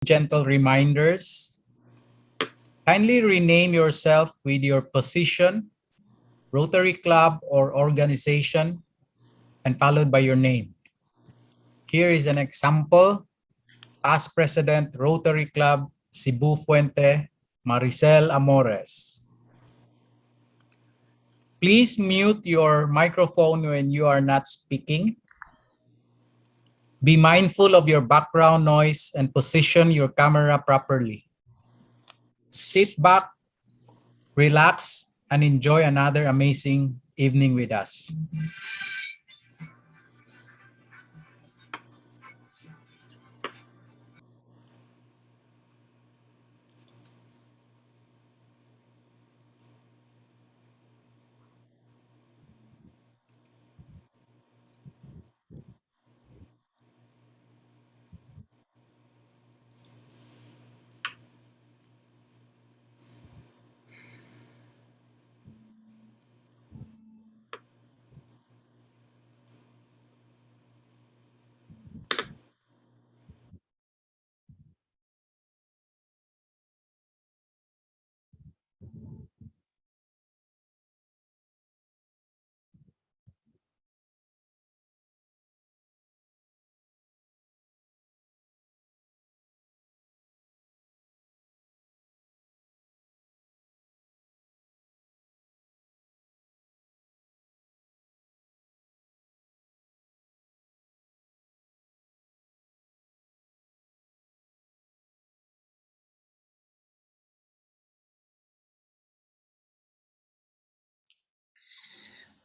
gentle reminders. Kindly rename yourself with your position, Rotary Club or organization, and followed by your name. Here is an example. Past President, Rotary Club, Cebu Fuente, Maricel Amores. Please mute your microphone when you are not speaking. Be mindful of your background noise and position your camera properly. Sit back, relax, and enjoy another amazing evening with us.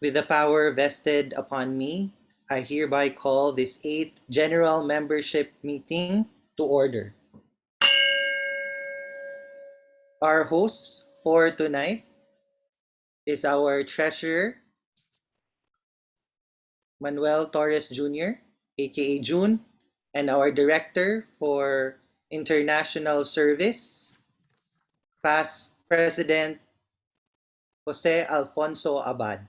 With the power vested upon me, I hereby call this 8th General Membership Meeting to order. Our host for tonight is our Treasurer, Manuel Torres Jr., aka June, and our Director for International Service, past President Jose Alfonso Abad,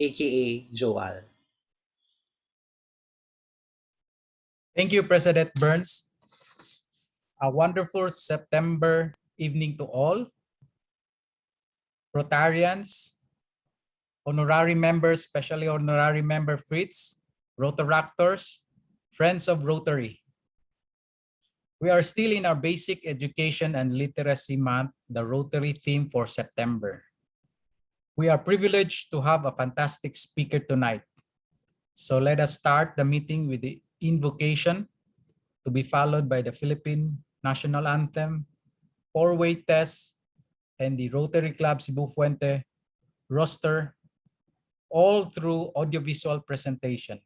aka Joal. Thank you, President Burns. A wonderful September evening to all. Rotarians, honorary members, especially honorary member Fritz, Rotaractors, friends of Rotary. We are still in our basic education and literacy month, the Rotary theme for September. We are privileged to have a fantastic speaker tonight. So let us start the meeting with the invocation, to be followed by the Philippine National Anthem, four-way test, and the Rotary Club Cebu Fuente roster, all through audiovisual presentation.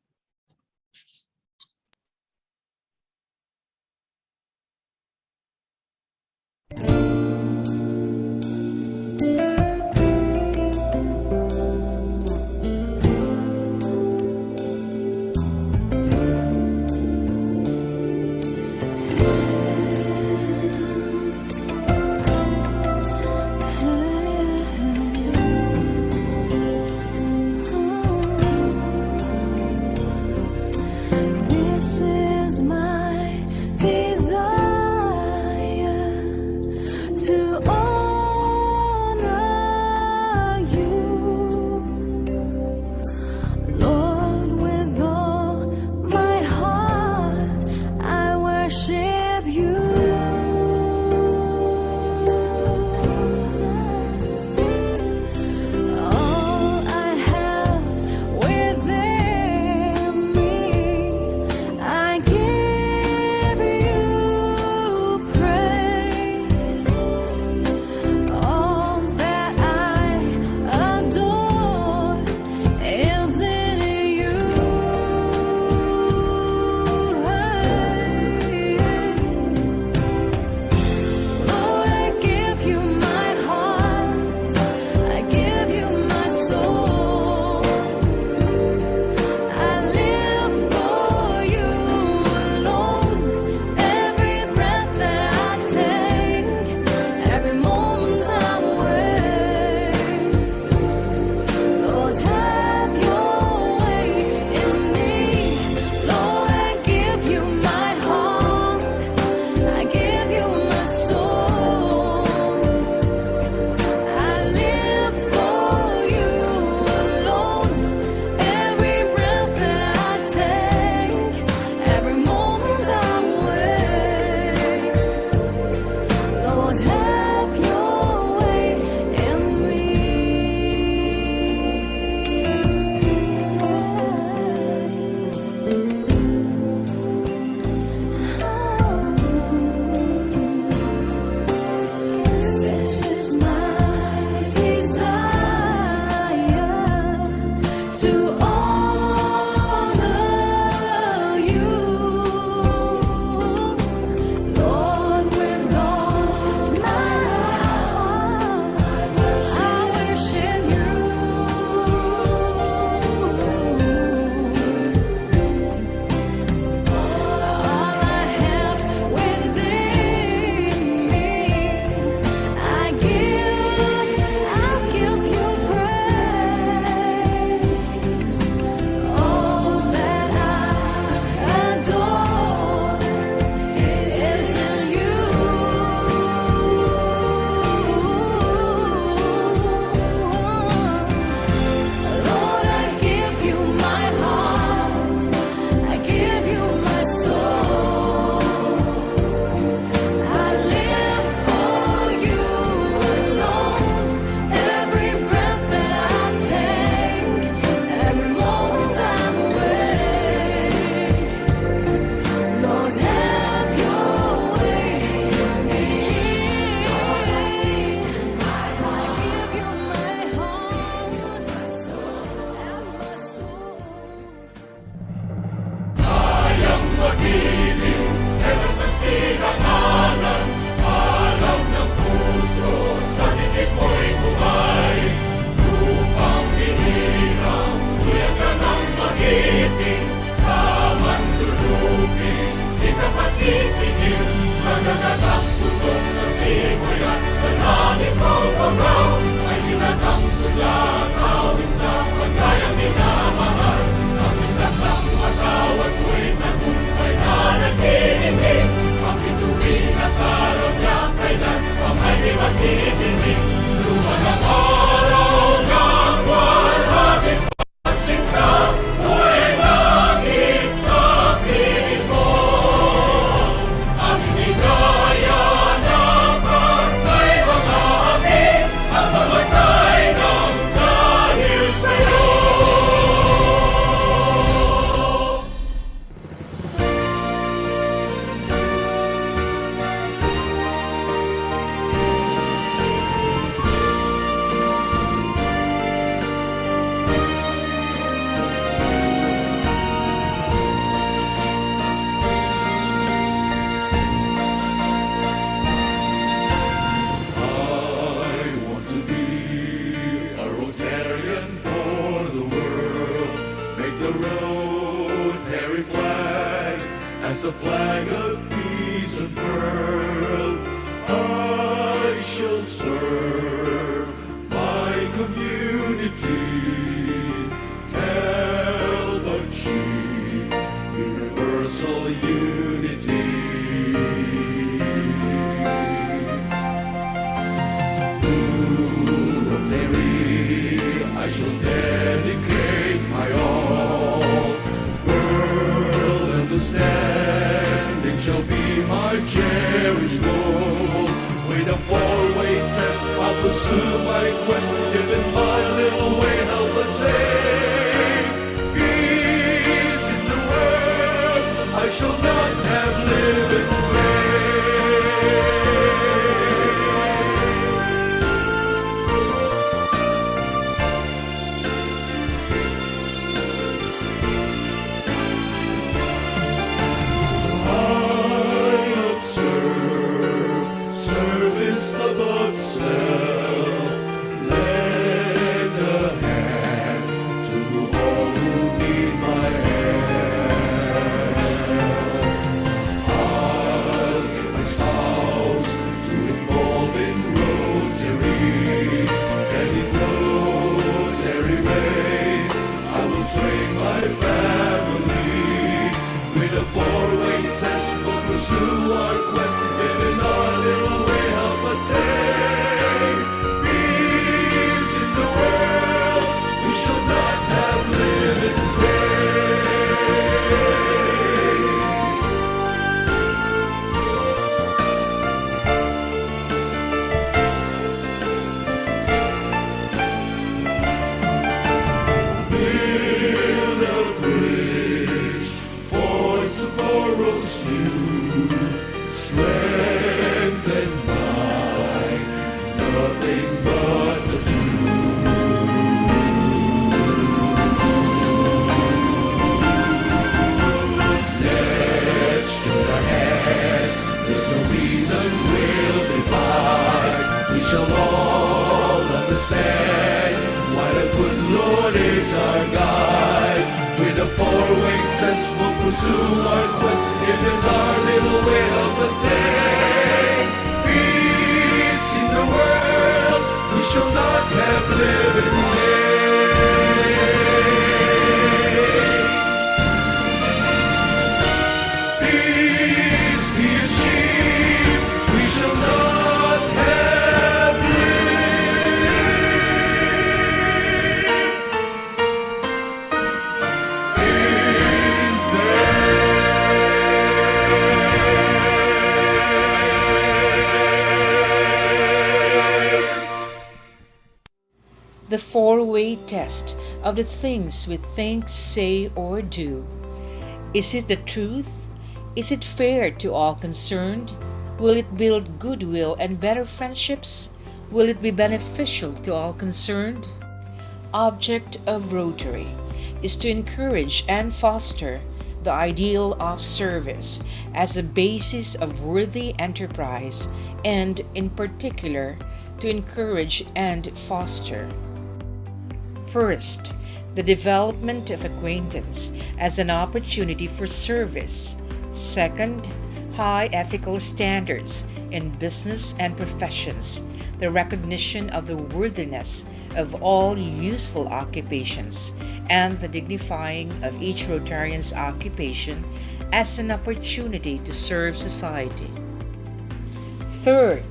I shall dedicate my all. World understanding shall be my cherished goal. With a four-way test, I'll pursue my quest, giving my little way help a day. Peace in the world, I shall not have lived in vain. Service above self, lend a hand to all who need my help. I'll give my spouse to involve in Rotary, and in Rotary ways I will train my family. With a four-way test we'll pursue our quest, giving our little way help a day. Peace in the world, we shall not have lived in vain. Build a bridge for tomorrow's youth, strengthen mine, nothing but the truth. Let's join our hands, there's no reason we'll divide. We shall all understand why the good Lord is our guide. With a four-way test we'll pursue our quest, giving our little way of the day. Peace in the world, we shall not have lived in vain. Peace be achieved, we shall not have lived in vain. The four-way test of the things we think, say, or do. Is it the truth? Is it fair to all concerned? Will it build goodwill and better friendships? Will it be beneficial to all concerned? Object of Rotary is to encourage and foster the ideal of service as a basis of worthy enterprise, and in particular, to encourage and foster. First, the development of acquaintance as an opportunity for service. Second, high ethical standards in business and professions, the recognition of the worthiness of all useful occupations, and the dignifying of each Rotarian's occupation as an opportunity to serve society. Third,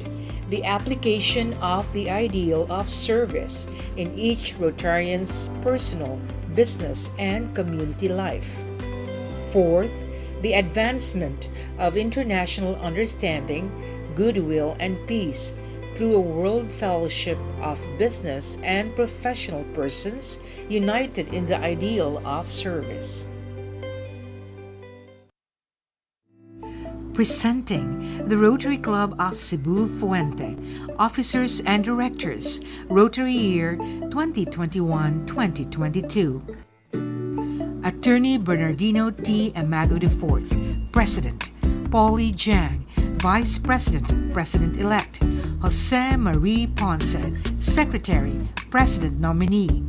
the application of the ideal of service in each Rotarian's personal, business, and community life. Fourth, the advancement of international understanding, goodwill, and peace through a world fellowship of business and professional persons united in the ideal of service. Presenting the Rotary Club of Cebu Fuente, Officers and Directors, Rotary Year 2021-2022. Attorney Bernardino T. Amago IV, President. Polly Jang, Vice President, President-elect. Jose Marie Ponce, Secretary, President nominee.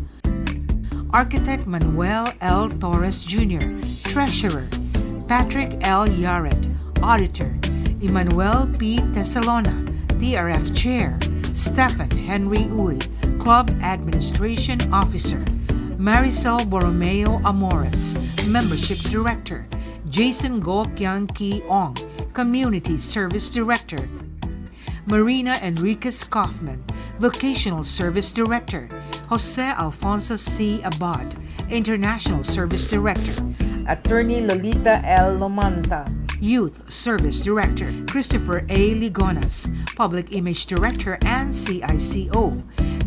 Architect Manuel L. Torres Jr., Treasurer. Patrick L. Yaret, Auditor. Emmanuel P. Tesalona, DRF Chair. Stephen Henry Uy, Club Administration Officer. Marisol Borromeo Amores, Membership Director. Jason Go Kyang Ki Ong, Community Service Director. Marina Enriquez Kaufman, Vocational Service Director. Jose Alfonso C. Abad, International Service Director. Attorney Lolita L. Lomanta, Youth Service Director. Christopher A. Ligonas, Public Image Director and CICO.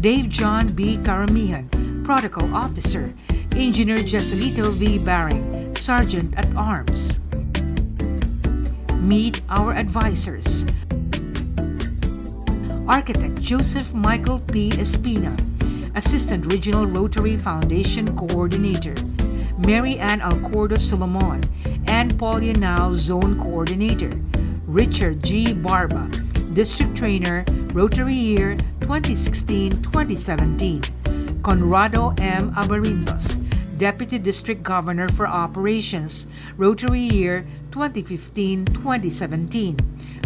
Dave John B. Karamihan, Protocol Officer. Engineer Jesulito V. Baring, Sergeant at Arms. Meet our advisors. Architect Joseph Michael P. Espina, Assistant Regional Rotary Foundation Coordinator. Mary Ann Alcordo Solomon and Paul Yanao Zone Coordinator. Richard G. Barba, District Trainer, Rotary Year 2016-2017. Conrado M. Abarintos, Deputy District Governor for Operations, Rotary Year 2015-2017.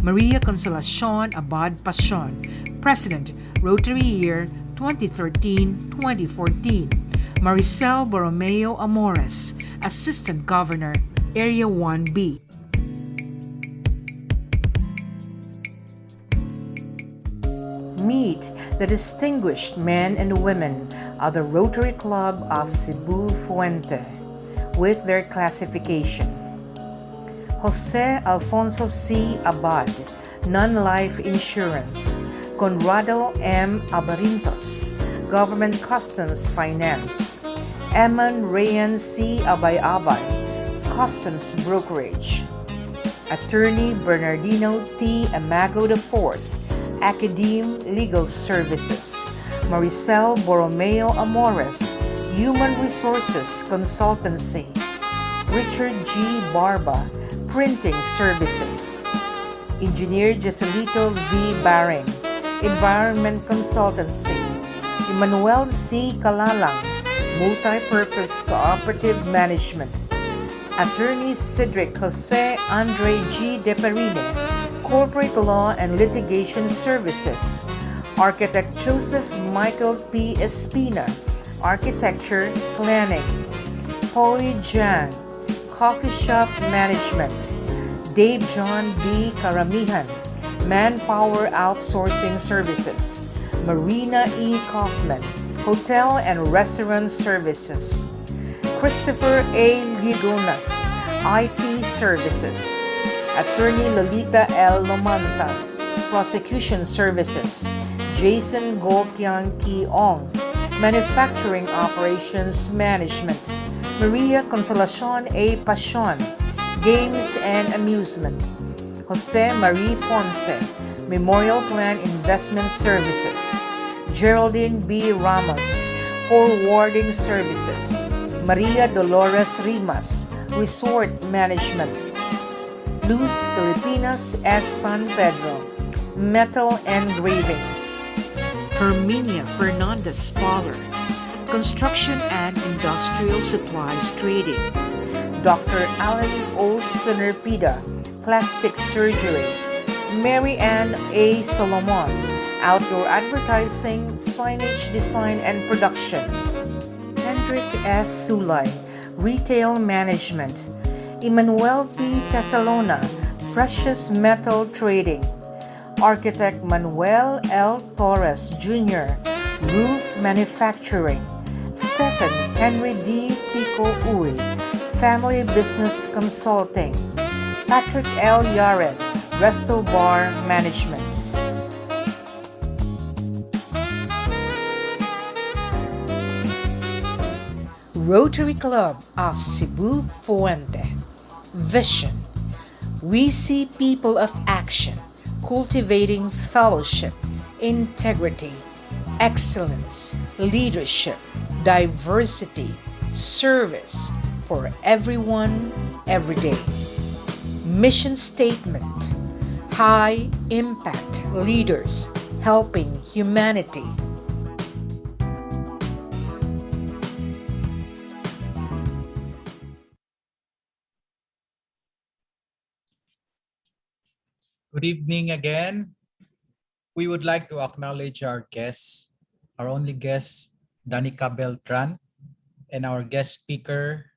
Maria Consolacion Abad Pasion, President, Rotary Year 2013-2014. Maricel Borromeo Amores, Assistant Governor, Area 1B. Meet the distinguished men and women of the Rotary Club of Cebu Fuente with their classification. Jose Alfonso C. Abad, Non-Life Insurance. Conrado M. Abarintos, Government Customs Finance. Eman Rayan C. Abay-Abay, Customs Brokerage. Attorney Bernardino T. Amago IV, Academe Legal Services. Maricel Borromeo Amores, Human Resources Consultancy. Richard G. Barba, Printing Services. Engineer Jesulito V. Baring, Environment Consultancy. Emmanuel C. Kalalang, Multi-Purpose Cooperative Management. Attorney Cedric Jose Andre G. Deperine, Corporate Law and Litigation Services. Architect Joseph Michael P. Espina, Architecture Planning. Holly Jan, Coffee Shop Management. Dave John B. Karamihan, Manpower Outsourcing Services. Marina E. Kaufman, Hotel and Restaurant Services. Christopher A. Ligonas, IT Services. Attorney Lolita L. Lomanta, Prosecution Services. Jason Go Kiang Ki Ong, Manufacturing Operations Management. Maria Consolacion A. Pasion, Games and Amusement. Jose Marie Ponce, Memorial Plan Investment Services. Geraldine B. Ramos, Forwarding Services. Maria Dolores Rimas, Resort Management. Luz Filipinas S. San Pedro, Metal Engraving. Herminia Fernandez Spaller, Construction and Industrial Supplies Trading. Dr. Alan O. Sinerpida, Plastic Surgery. Mary Ann A. Solomon, Outdoor Advertising, Signage Design and Production. Hendrik S. Sulay, Retail Management. Emmanuel P. Tesalona, Precious Metal Trading. Architect Manuel L. Torres Jr., Roof Manufacturing. Stephen Henry D. Pico Uy, Family Business Consulting. Patrick L. Yared, Resto Bar Management. Rotary Club of Cebu Fuente. Vision. We see people of action, cultivating fellowship, integrity, excellence, leadership, diversity, service for everyone, every day. Mission statement: high impact leaders helping humanity. Good evening again. We would like to acknowledge our guests, our only guest, Danica Beltran, and our guest speaker,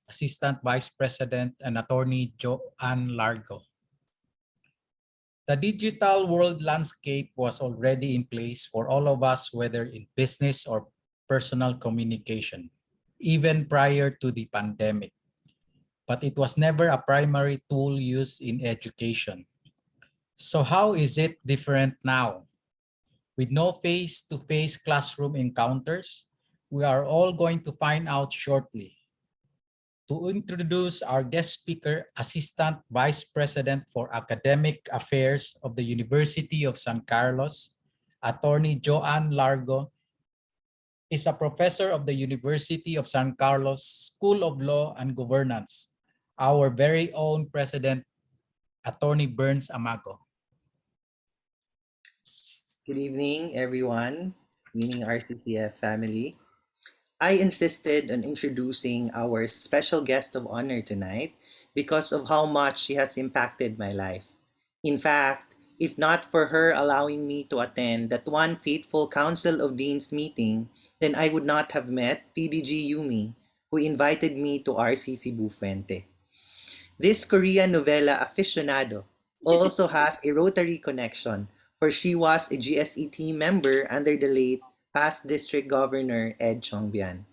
Assistant Vice President and Attorney Joan Largo. The digital world landscape was already in place for all of us, whether in business or personal communication, even prior to the pandemic. But it was never a primary tool used in education. So how is it different now? With no face-to-face classroom encounters, we are all going to find out shortly. To introduce our guest speaker, Assistant Vice President for Academic Affairs of the University of San Carlos, Attorney Joan Largo, is a professor of the University of San Carlos School of Law and Governance, our very own President, Attorney Burns Amago. Good evening, everyone, meaning RCCF family. I insisted on introducing our special guest of honor tonight because of how much she has impacted my life. In fact, if not for her allowing me to attend that one fateful Council of Deans meeting, then I would not have met PDG Yumi, who invited me to RCC Bufuente. This Korean novela aficionado also has a Rotary connection, for she was a GSE team member under the late past District Governor Ed Chongbian.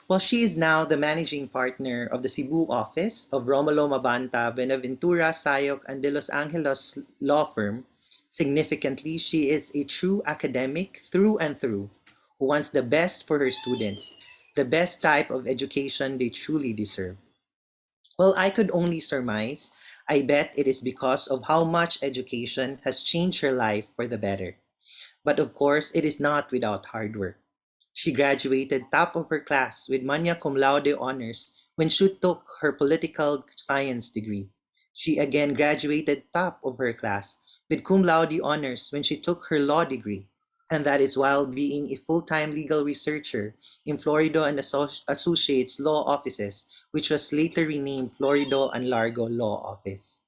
While she is now the managing partner of the Cebu office of Romulo Mabanta, Benaventura, Sayok, and De Los Angeles law firm, significantly, she is a true academic through and through, who wants the best for her students, the best type of education they truly deserve. Well, I could only surmise. I bet it is because of how much education has changed her life for the better. But of course, it is not without hard work. She graduated top of her class with magna cum laude honors when she took her political science degree. She again graduated top of her class with cum laude honors when she took her law degree, and that is while being a full-time legal researcher in Florido and Associates Law Offices, which was later renamed Florido and Largo Law Office.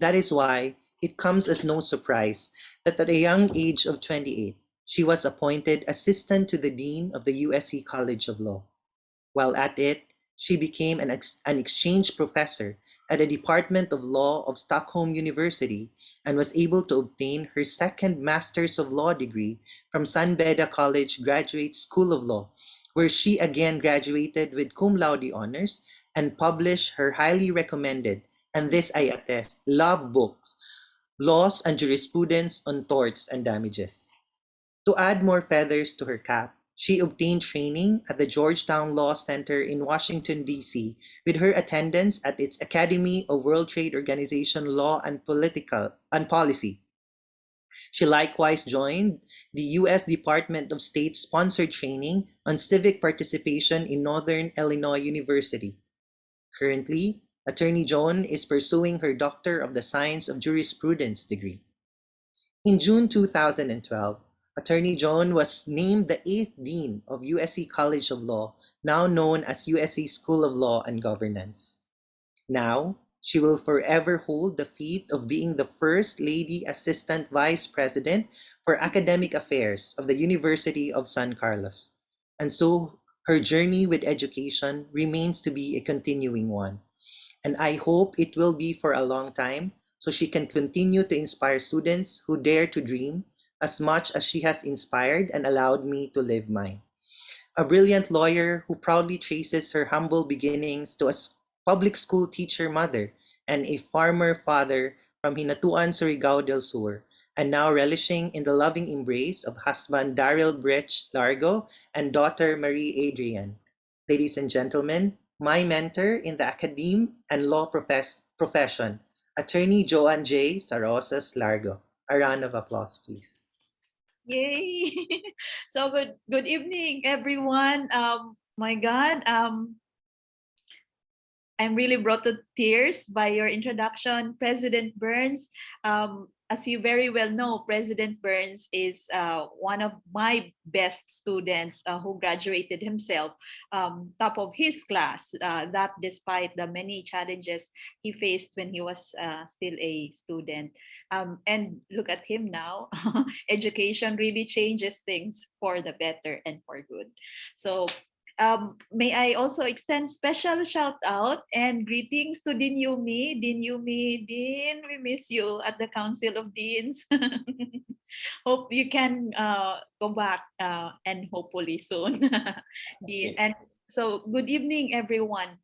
That is why it comes as no surprise that at a young age of 28, she was appointed assistant to the dean of the USC College of Law. While at it, she became an exchange professor at the Department of Law of Stockholm University and was able to obtain her second Master's of Law degree from San Beda College Graduate School of Law, where she again graduated with cum laude honors and published her highly recommended, and this I attest, love books, Laws and Jurisprudence on Torts and Damages. To add more feathers to her cap, she obtained training at the Georgetown Law Center in Washington, D.C., with her attendance at its Academy of World Trade Organization Law and Policy. She likewise joined the U.S. Department of State sponsored training on civic participation in Northern Illinois University. Currently, Attorney Joan is pursuing her Doctor of the Science of Jurisprudence degree. In June 2012, Attorney Joan was named the 8th Dean of USC College of Law, now known as USC School of Law and Governance. Now, she will forever hold the feat of being the First Lady Assistant Vice President for Academic Affairs of the University of San Carlos. And so, her journey with education remains to be a continuing one. And I hope it will be for a long time, so she can continue to inspire students who dare to dream as much as she has inspired and allowed me to live mine. A brilliant lawyer who proudly traces her humble beginnings to a public school teacher mother and a farmer father from Hinatuan, Surigao del Sur, and now relishing in the loving embrace of husband Daryl Bridge Largo and daughter Marie Adrian. Ladies and gentlemen, my mentor in the academe and law profession, Attorney Joan J. Sarosas Largo. A round of applause, please. Yay! So good evening, everyone. My God, I'm really brought to tears by your introduction, President Burns. As you very well know, President Burns is one of my best students who graduated himself top of his class, that despite the many challenges he faced when he was still a student. And look at him now. Education really changes things for the better and for good. So may I also extend special shout out and greetings to Dean Yumi. Dean Yumi, Dean, we miss you at the Council of Deans. Hope you can go back and hopefully soon. Okay. And so, good evening, everyone.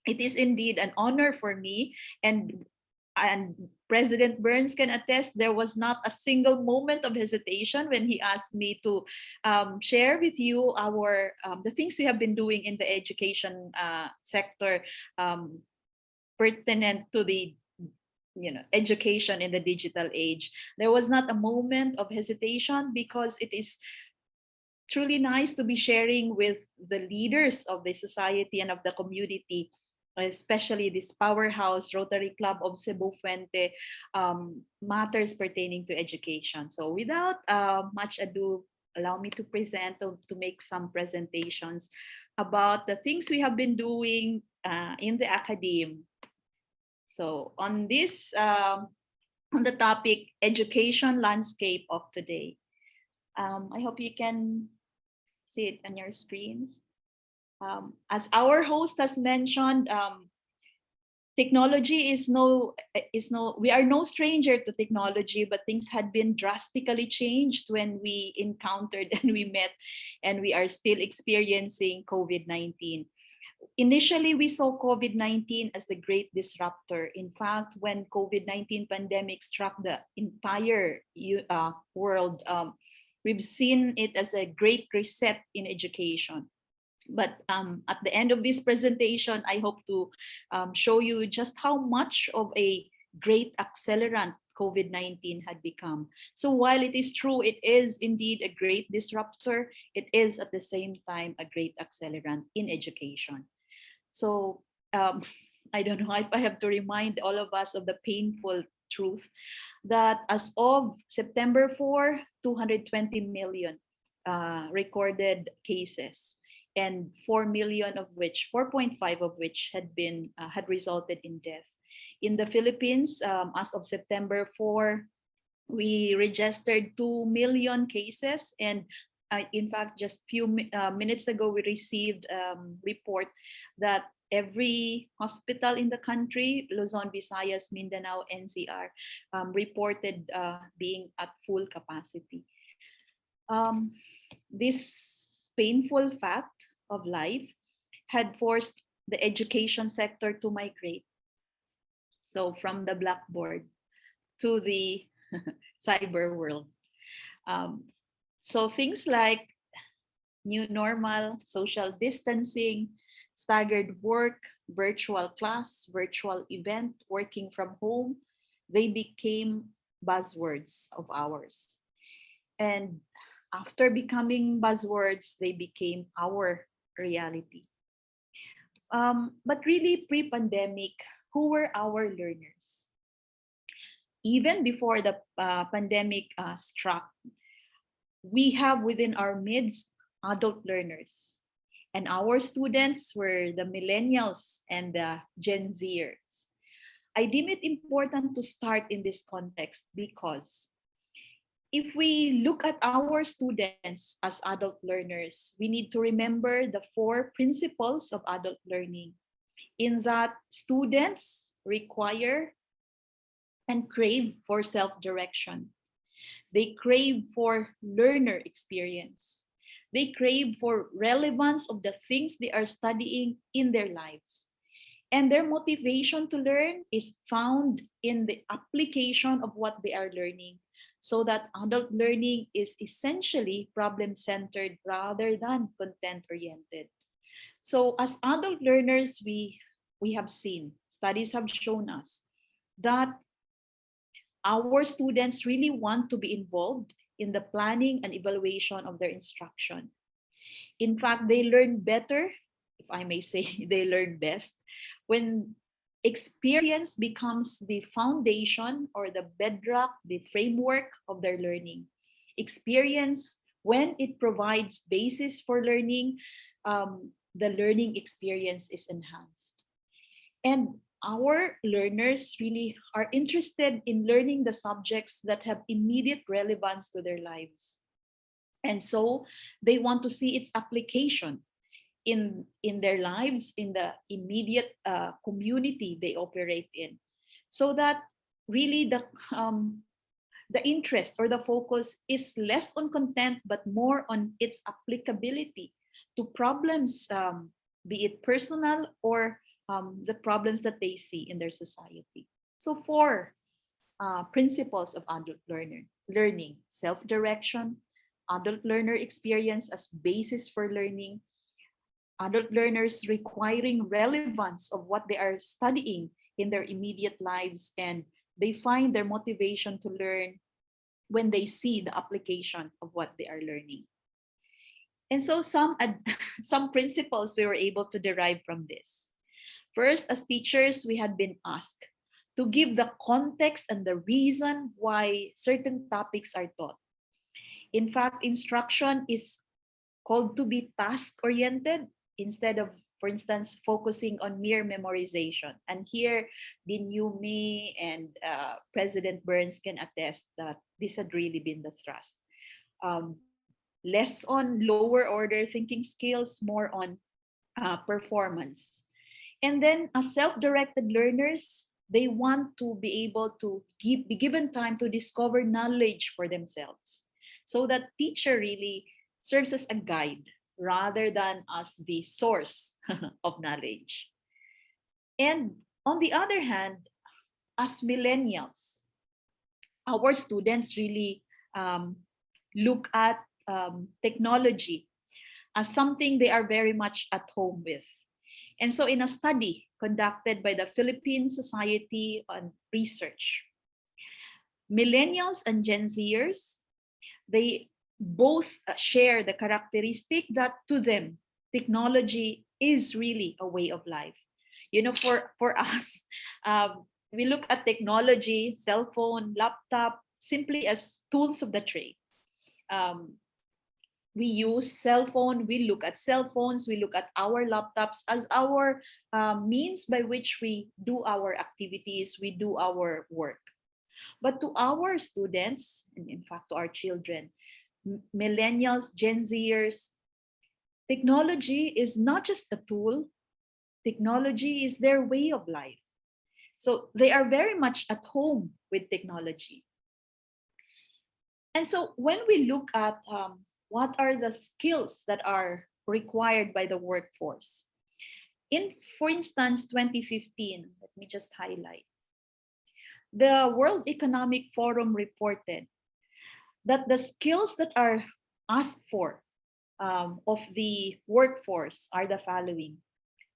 It is indeed an honor for me, and President Burns can attest there was not a single moment of hesitation when he asked me to share with you our the things we have been doing in the education sector, um, pertinent to the education in the digital age. There was not a moment of hesitation because it is truly nice to be sharing with the leaders of the society and of the community, especially this powerhouse Rotary Club of Cebu Fuente, matters pertaining to education. So without much ado, allow me to to make some presentations about the things we have been doing in the academe. So on the topic education landscape of today, I hope you can see it on your screens. As our host has mentioned, technology we are no stranger to technology, but things had been drastically changed when we encountered and we met, and we are still experiencing COVID-19. Initially, we saw COVID-19 as the great disruptor. In fact, when COVID-19 pandemic struck the entire world, we've seen it as a great reset in education. But at the end of this presentation, I hope to show you just how much of a great accelerant COVID-19 had become. So while it is true, it is indeed a great disruptor, it is at the same time a great accelerant in education. So I don't know if I have to remind all of us of the painful truth that as of September 4, 220 million recorded cases, and 4 million of which, 4.5 of which had resulted in death. In the Philippines, as of September 4, we registered 2 million cases, and in fact, just few minutes ago, we received report that every hospital in the country, Luzon, Visayas, Mindanao, NCR, reported being at full capacity. This painful fact of life had forced the education sector to migrate. So from the blackboard to the cyber world. So things like new normal, social distancing, staggered work, virtual class, virtual event, working from home, they became buzzwords of ours. And after becoming buzzwords, they became our reality. But really, pre-pandemic, who were our learners? Even before the pandemic struck, we have within our midst adult learners. And our students were the millennials and the Gen Zers. I deem it important to start in this context because if we look at our students as adult learners, we need to remember the 4 principles of adult learning, in that students require and crave for self-direction. They crave for learner experience. They crave for relevance of the things they are studying in their lives. And their motivation to learn is found in the application of what they are learning, so that adult learning is essentially problem-centered rather than content-oriented. So as adult learners, we have seen, studies have shown us that our students really want to be involved in the planning and evaluation of their instruction. In fact, they learn better, if I may say, they learn best when experience becomes the foundation or the bedrock, the framework of their learning. Experience, when it provides basis for learning, the learning experience is enhanced. And our learners really are interested in learning the subjects that have immediate relevance to their lives. And so they want to see its application in their lives, in the immediate community they operate in, so that really The interest or the focus is less on content, but more on its applicability to problems, be it personal or the problems that they see in their society. So, four principles of adult learning: self-direction, adult learner experience as basis for learning, adult learners requiring relevance of what they are studying in their immediate lives, and they find their motivation to learn when they see the application of what they are learning. And so some principles we were able to derive from this. First, as teachers, we had been asked to give the context and the reason why certain topics are taught. In fact, instruction is called to be task-oriented instead of, for instance, focusing on mere memorization. And here, Dean Yumi and President Burns can attest that this had really been the thrust. Less on lower order thinking skills, more on performance. And then as self-directed learners, they want to be able to be given time to discover knowledge for themselves. So that teacher really serves as a guide rather than as the source of knowledge. And on the other hand, as millennials, our students really look at technology as something they are very much at home with. And so in a study conducted by the Philippine Society on Research, millennials and Gen Zers, they both share the characteristic that to them, technology is really a way of life. You know, for us, we look at technology, cell phone, laptop, simply as tools of the trade. We use cell phone, we look at cell phones, we look at our laptops as our means by which we do our activities, we do our work. But to our students, and in fact to our children, millennials, Gen Zers, technology is not just a tool, technology is their way of life. So they are very much at home with technology. And so when we look at what are the skills that are required by the workforce, for instance, 2015, let me just highlight. The World Economic Forum reported that the skills that are asked for of the workforce are the following.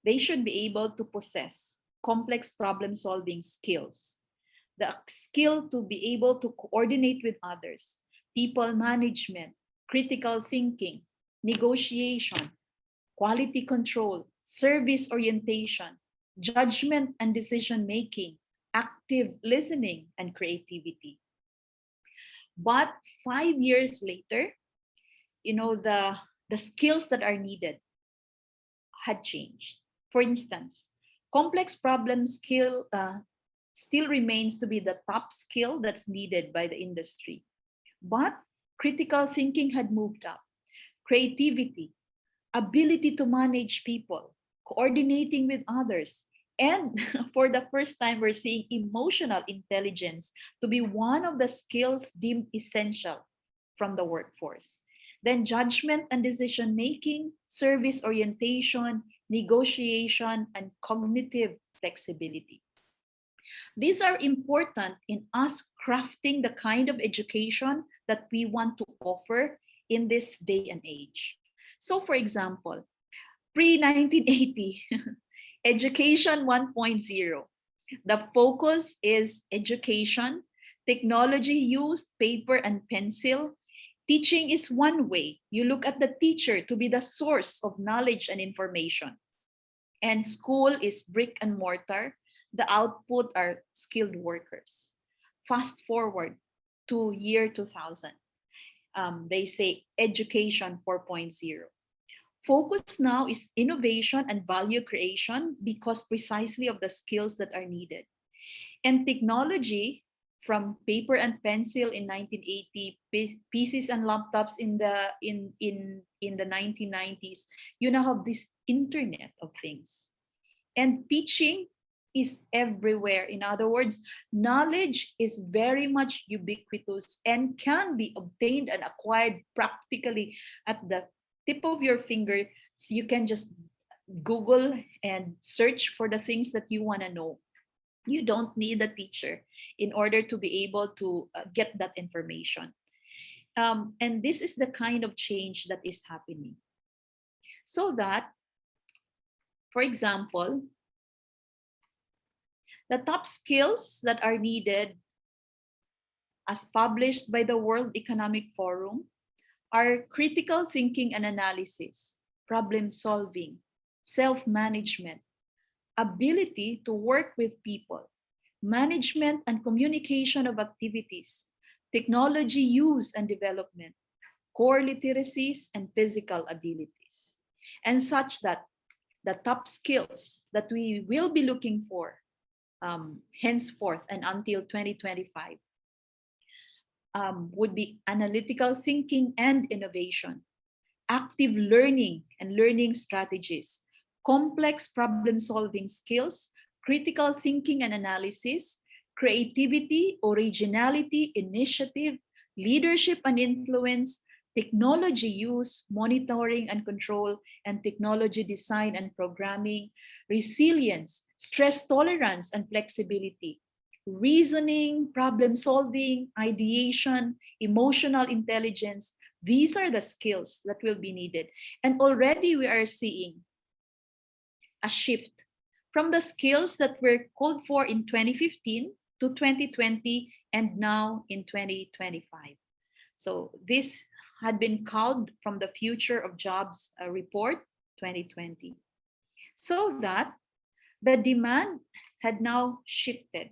They should be able to possess complex problem-solving skills, the skill to be able to coordinate with others, people management, critical thinking, negotiation, quality control, service orientation, judgment and decision-making, active listening, and creativity. But 5 years later, you know, the skills that are needed had changed. For instance, complex problem skill still remains to be the top skill that's needed by the industry. But critical thinking had moved up. Creativity, ability to manage people, coordinating with others, and for the first time, we're seeing emotional intelligence to be one of the skills deemed essential from the workforce. Then judgment and decision making, service orientation, negotiation, and cognitive flexibility. These are important in us crafting the kind of education that we want to offer in this day and age. So for example, pre-1980, Education 1.0. The focus is education, technology used, paper and pencil. Teaching is one way. You look at the teacher to be the source of knowledge and information. And school is brick and mortar. The output are skilled workers. Fast forward to year 2000. They say education 4.0. Focus now is innovation and value creation because precisely of the skills that are needed. And technology, from paper and pencil in 1980, PCs and laptops in the 1990s, you now have this internet of things. And teaching is everywhere. In other words, knowledge is very much ubiquitous and can be obtained and acquired practically at the tip of your finger. So you can just Google and search for the things that you want to know. You don't need a teacher in order to be able to get that information. And this is the kind of change that is happening. So that, for example, the top skills that are needed as published by the World Economic Forum are critical thinking and analysis, problem solving, self-management, ability to work with people, management and communication of activities, technology use and development, core literacies, and physical abilities. And such that the top skills that we will be looking for henceforth and until 2025 would be analytical thinking and innovation, active learning and learning strategies, complex problem-solving skills, critical thinking and analysis, creativity, originality, initiative, leadership and influence, technology use, monitoring and control, and technology design and programming, resilience, stress tolerance and flexibility, reasoning, problem solving, ideation, emotional intelligence. These are the skills that will be needed. And already we are seeing a shift from the skills that were called for in 2015 to 2020 and now in 2025. So this had been culled from the Future of Jobs report 2020. So that the demand had now shifted.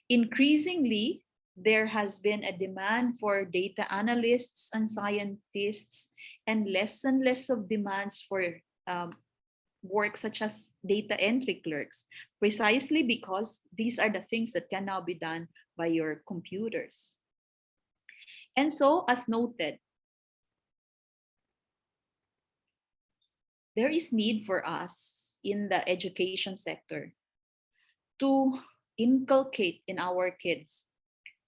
Increasingly, there has been a demand for data analysts and scientists, and less of demands for work such as data entry clerks, precisely because these are the things that can now be done by your computers. And so, as noted, there is need for us in the education sector to inculcate in our kids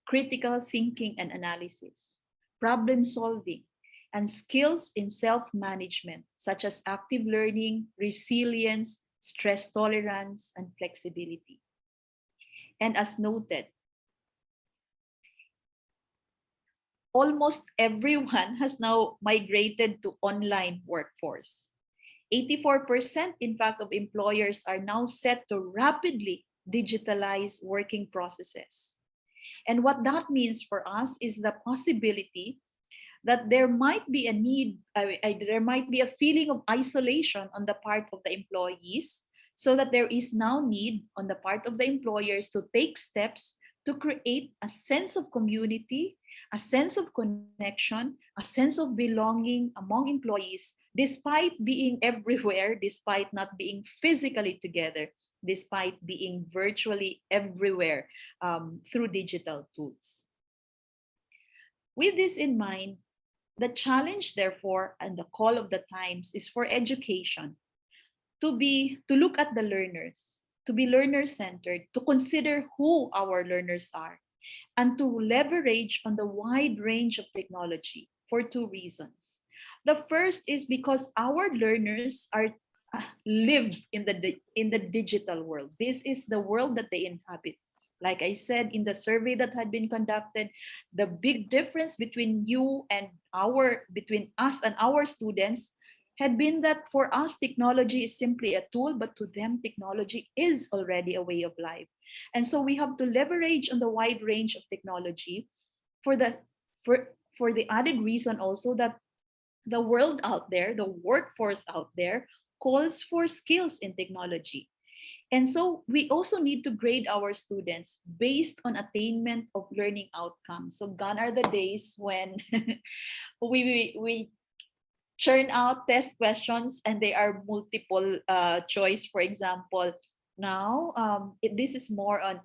critical thinking and analysis, problem solving, and skills in self-management, such as active learning, resilience, stress tolerance, and flexibility. And as noted, almost everyone has now migrated to online workforce. 84%, in fact, of employers are now set to rapidly digitalize working processes. And what that means for us is the possibility that there might be a need, there might be a feeling of isolation on the part of the employees, so that there is now need on the part of the employers to take steps to create a sense of community, a sense of connection, a sense of belonging among employees, despite being everywhere, despite not being physically together, despite being virtually everywhere through digital tools. With this in mind, the challenge, therefore, and the call of the times is for education to look at the learners, to be learner-centered, to consider who our learners are, and to leverage on the wide range of technology for two reasons. The first is because our learners live in the digital world. This is the world that they inhabit. Like I said in the survey that had been conducted, the big difference between us and our students had been that for us, technology is simply a tool, but to them, technology is already a way of life. And so we have to leverage on the wide range of technology for the added reason also that the world out there, the workforce out there, calls for skills in technology. And so we also need to grade our students based on attainment of learning outcomes. So gone are the days when we churn out test questions and they are multiple choice, for example. Now, this is more on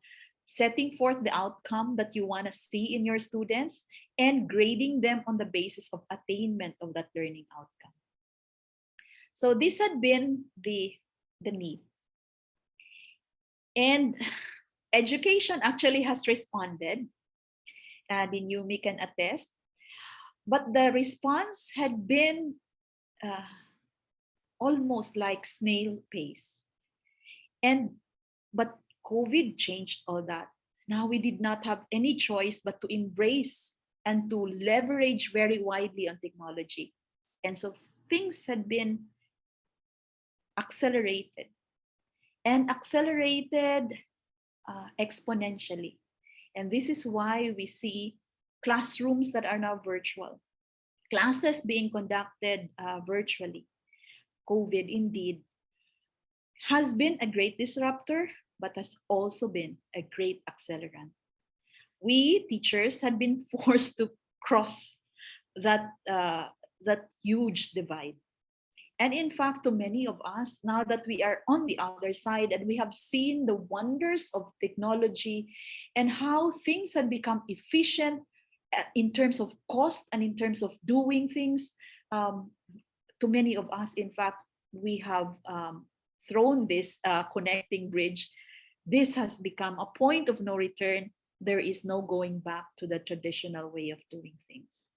setting forth the outcome that you want to see in your students and grading them on the basis of attainment of that learning outcome. So this had been the need. And education actually has responded. The Newmi can attest. But the response had been uh, almost like snail pace. And but COVID changed all that. Now we did not have any choice but to embrace and to leverage very widely on technology. And so things had been accelerated and accelerated exponentially. And this is why we see classrooms that are now virtual, classes being conducted virtually. COVID indeed has been a great disruptor, but has also been a great accelerant. We teachers had been forced to cross that huge divide. And in fact, to many of us, now that we are on the other side and we have seen the wonders of technology and how things had become efficient in terms of cost and in terms of doing things, um, to many of us, in fact, we have thrown this connecting bridge. This has become a point of no return. There is no going back to the traditional way of doing things.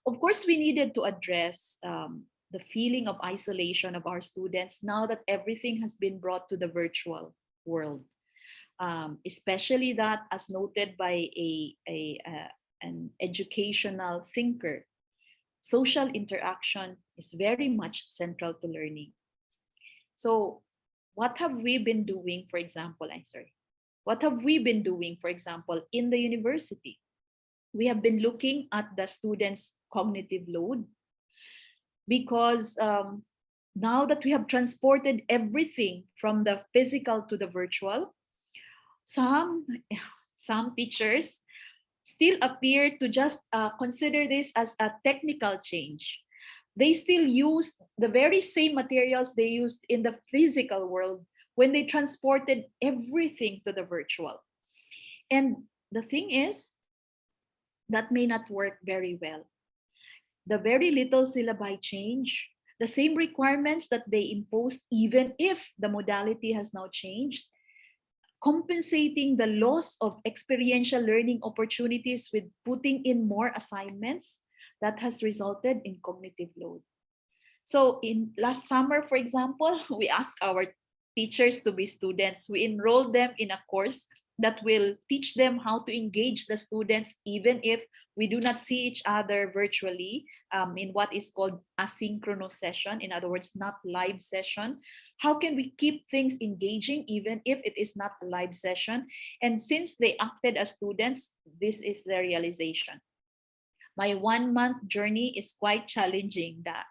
Of course, we needed to address the feeling of isolation of our students now that everything has been brought to the virtual world. Especially that, as noted by an educational thinker, social interaction is very much central to learning. So, what have we been doing, for example? What have we been doing, for example, in the university? We have been looking at the students' cognitive load because now that we have transported everything from the physical to the virtual, some teachers still appear to just consider this as a technical change. They still use the very same materials they used in the physical world when they transported everything to the virtual. And the thing is, that may not work very well. The very little syllabi change, the same requirements that they imposed, even if the modality has now changed, compensating the loss of experiential learning opportunities with putting in more assignments, that has resulted in cognitive load. So in last summer, for example, we asked our teachers to be students. We enrolled them in a course that will teach them how to engage the students even if we do not see each other virtually, in what is called asynchronous session, in other words, not live session. How can we keep things engaging even if it is not a live session? And since they acted as students, this is the realization. My 1 month journey is quite challenging. That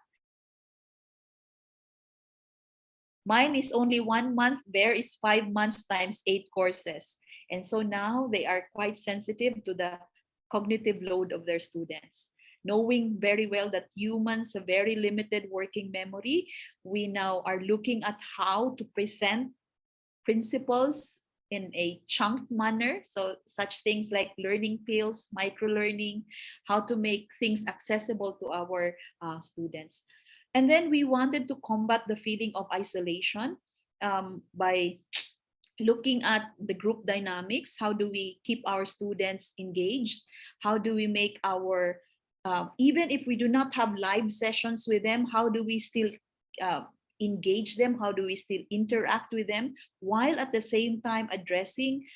mine is only 1 month, there is 5 months times 8 courses. And so now they are quite sensitive to the cognitive load of their students. Knowing very well that humans have very limited working memory, we now are looking at how to present principles in a chunked manner. So such things like learning pills, micro-learning, how to make things accessible to our students. And then we wanted to combat the feeling of isolation by looking at the group dynamics. How do we keep our students engaged? How do we make our, even if we do not have live sessions with them, how do we still engage them? How do we still interact with them while at the same time addressing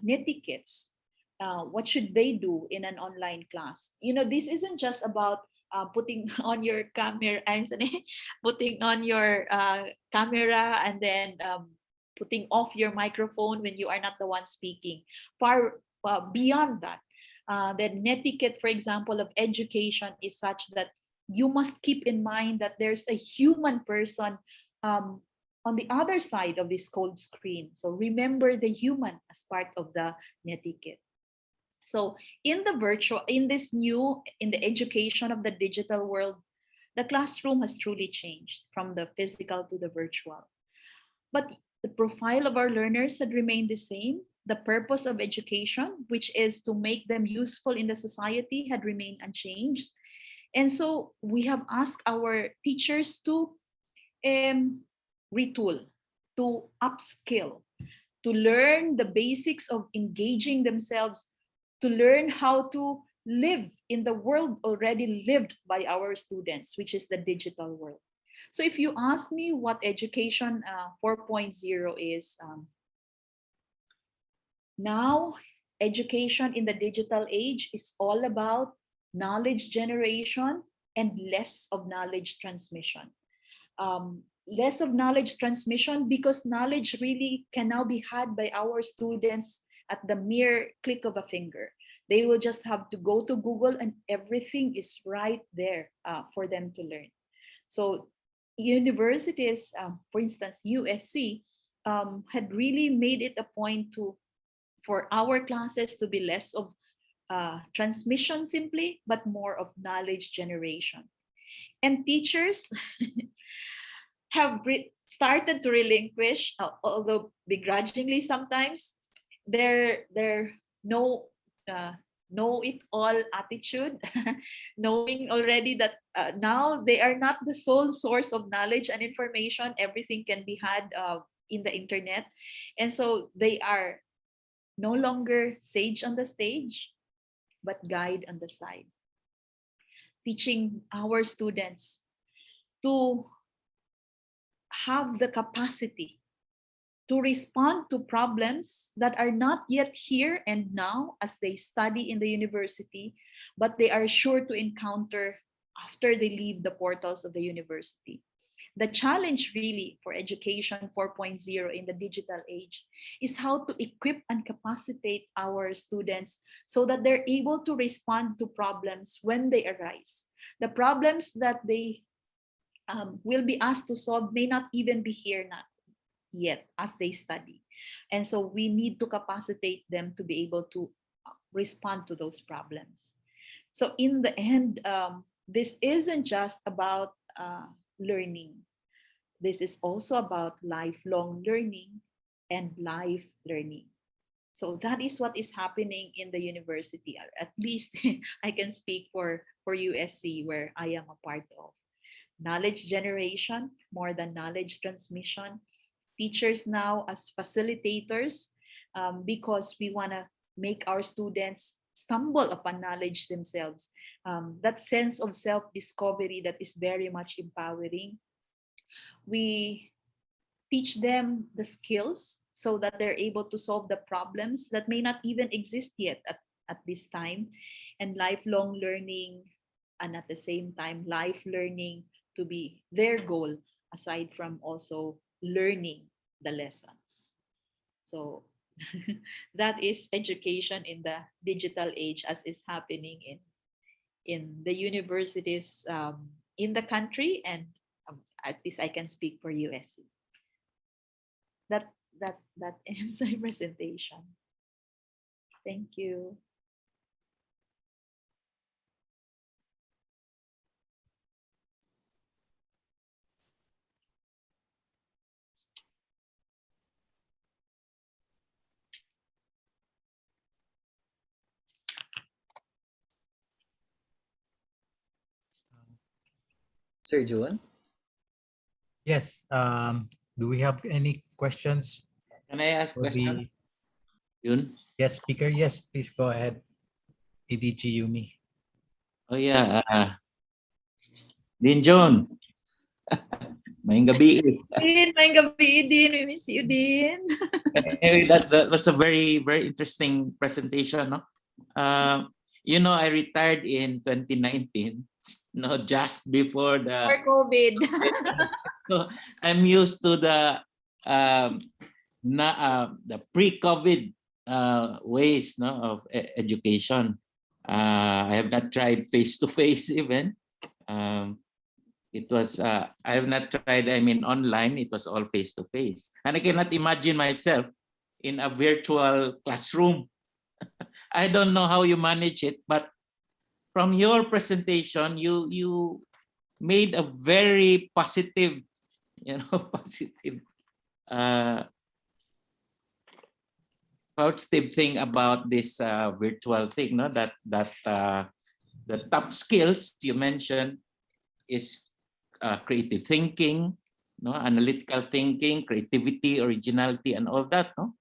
netiquettes? What should they do in an online class? You know, this isn't just about putting on your camera, putting on your camera and then putting off your microphone when you are not the one speaking. Far beyond that, the netiquette, for example, of education is such that you must keep in mind that there's a human person on the other side of this cold screen. So remember the human as part of the netiquette. So in the virtual, in the education of the digital world, the classroom has truly changed from the physical to the virtual. But the profile of our learners had remained the same. The purpose of education, which is to make them useful in the society, had remained unchanged. And so we have asked our teachers to retool, to upskill, to learn the basics of engaging themselves, to learn how to live in the world already lived by our students, which is the digital world. So if you ask me what education 4.0 is, now education in the digital age is all about knowledge generation and less of knowledge transmission. Less of knowledge transmission because knowledge really can now be had by our students at the mere click of a finger. They will just have to go to Google and everything is right there for them to learn. So universities, for instance, USC, had really made it a point for our classes to be less of transmission simply, but more of knowledge generation. And teachers have started to relinquish, although begrudgingly sometimes, their know it all attitude, knowing already that now they are not the sole source of knowledge and information. Everything can be had in the internet, and so they are no longer sage on the stage, but guide on the side, teaching our students to have the capacity to respond to problems that are not yet here and now as they study in the university, but they are sure to encounter after they leave the portals of the university. The challenge really for education 4.0 in the digital age is how to equip and capacitate our students so that they're able to respond to problems when they arise. The problems that they will be asked to solve may not even be here not yet as they study. And so we need to capacitate them to be able to respond to those problems. So in the end, this isn't just about learning. This is also about lifelong learning and life learning. So that is what is happening in the university. At least I can speak for USC, where I am a part of. Knowledge generation more than knowledge transmission. Teachers now as facilitators, because we want to make our students stumble upon knowledge themselves. That sense of self-discovery that is very much empowering. We teach them the skills so that they're able to solve the problems that may not even exist yet at this time. And lifelong learning, and at the same time, life learning to be their goal, aside from also learning the lessons. So that is education in the digital age as is happening in the universities in the country, and at least I can speak for USC. That ends my presentation. Thank you. Sir Joan? Yes. Do we have any questions Can I ask for question? the Yun? guest speaker? Yes, please go ahead. EDG Yumi. Oh yeah, Din Joan. Maing gabi. Din, may gabi, Din. We miss you, Din. Anyway, that was a very, very interesting presentation. No? You know, I retired in 2019, no, just before the For COVID. so I'm used to the pre-COVID ways, no, of education. I have not tried face-to-face even. It was I have not tried, I mean, online. It was all face-to-face, and I cannot imagine myself in a virtual classroom. I don't know how you manage it, but from your presentation, you made a very positive, positive positive thing about this virtual thing, no? That the top skills you mentioned is creative thinking, no, analytical thinking, creativity, originality, and all that, no,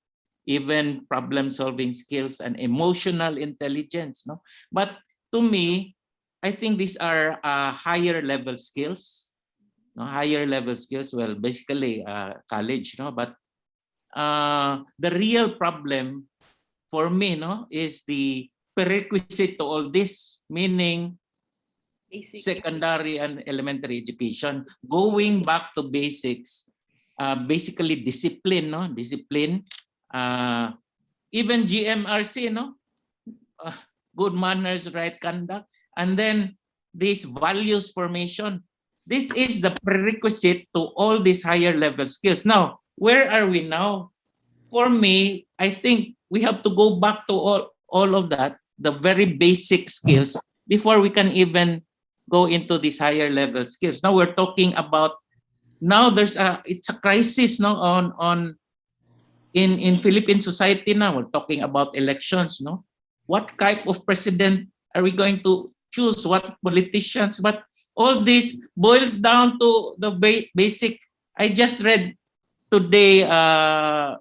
even problem-solving skills and emotional intelligence, no. But to me, I think these are higher level skills, no, higher level skills. Well, basically college, no, but the real problem for me, no, is the prerequisite to all this, meaning Basic. secondary and elementary education. Going back to basics, basically discipline, no, discipline. Even GMRC, no, uh, good manners, right conduct, and then this values formation. This is the prerequisite to all these higher level skills. Now, where are we now? For me, I think we have to go back to all of that, the very basic skills, before we can even go into these higher level skills. Now we're talking about, now it's a crisis, no, on in Philippine society. Now we're talking about elections, no, what type of president are we going to choose, what politicians, but all this boils down to the basic. I just read today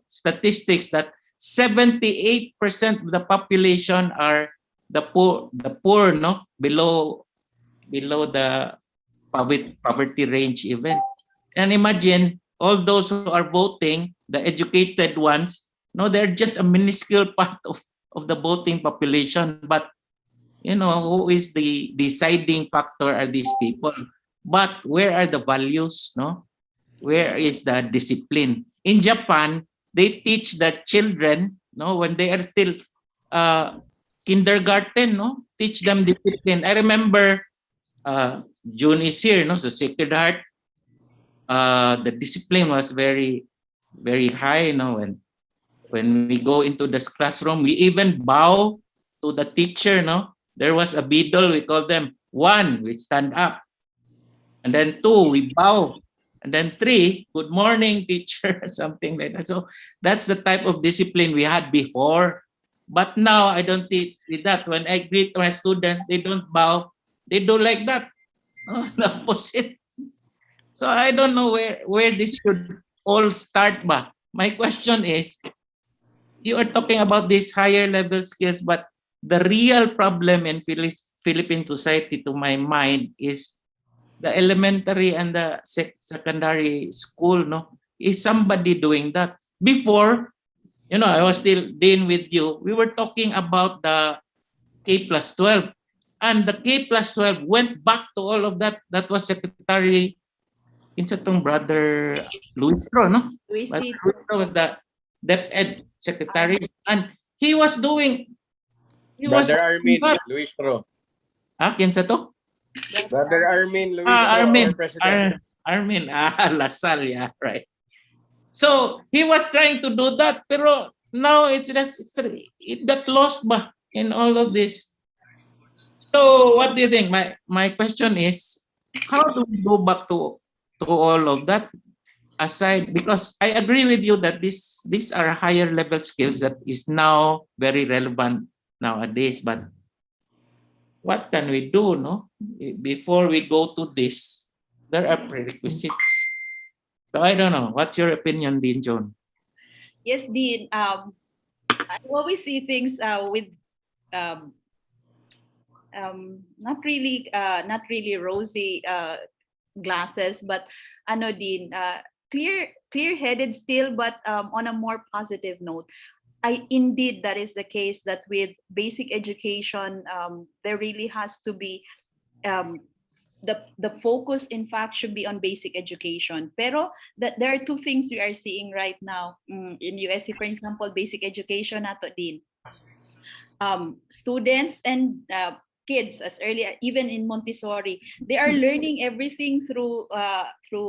statistics that 78% of the population are the poor, no, below the poverty range even. And imagine all those who are voting, the educated ones, no, they're just a minuscule part of the voting population. But you know, who is the deciding factor are these people. But where are the values, no? Where is the discipline? In Japan, they teach the children, no, when they are still kindergarten, no, teach them discipline. I remember June is here, no, so Sacred Heart. The discipline was very, very high, no, and when we go into the classroom, we even bow to the teacher, no. There was a beadle, we call them. 1, we stand up, and then 2, we bow. And then 3, good morning, teacher, something like that. So that's the type of discipline we had before. But now I don't teach that. When I greet my students, they don't bow. They do like that. The opposite. So I don't know where this should all start. But my question is, you are talking about these higher level skills, but the real problem in Philippine society, to my mind, is the elementary and the secondary school, no? Is somebody doing that? Before, you know, I was still dealing with you. We were talking about the K+12. And the K+12 went back to all of that. That was Secretary, Insatong brother Luistro, no? We see Luistro was the DepEd secretary. And he was doing, Brother Armin Luistro. Kinsa to? Brother Armin Luistro, Armin. our president. Armin. Lasal, yeah, right. So he was trying to do that, pero now it got lost ba in all of this. So what do you think? My question is, how do we go back to all of that? Aside, because I agree with you that these are higher level skills that is now very relevant nowadays. But what can we do, no? Before we go to this, there are prerequisites. So I don't know. What's your opinion, Dean Joan? yes, Dean. I always see things with not really rosy glasses, but ano din, clear-headed still, but on a more positive note. Indeed, that is the case, that with basic education, there really has to be the focus, in fact, should be on basic education. Pero that there are two things we are seeing right now in USC, for example, basic education nato din. Students and kids as early, even in Montessori, they are learning everything through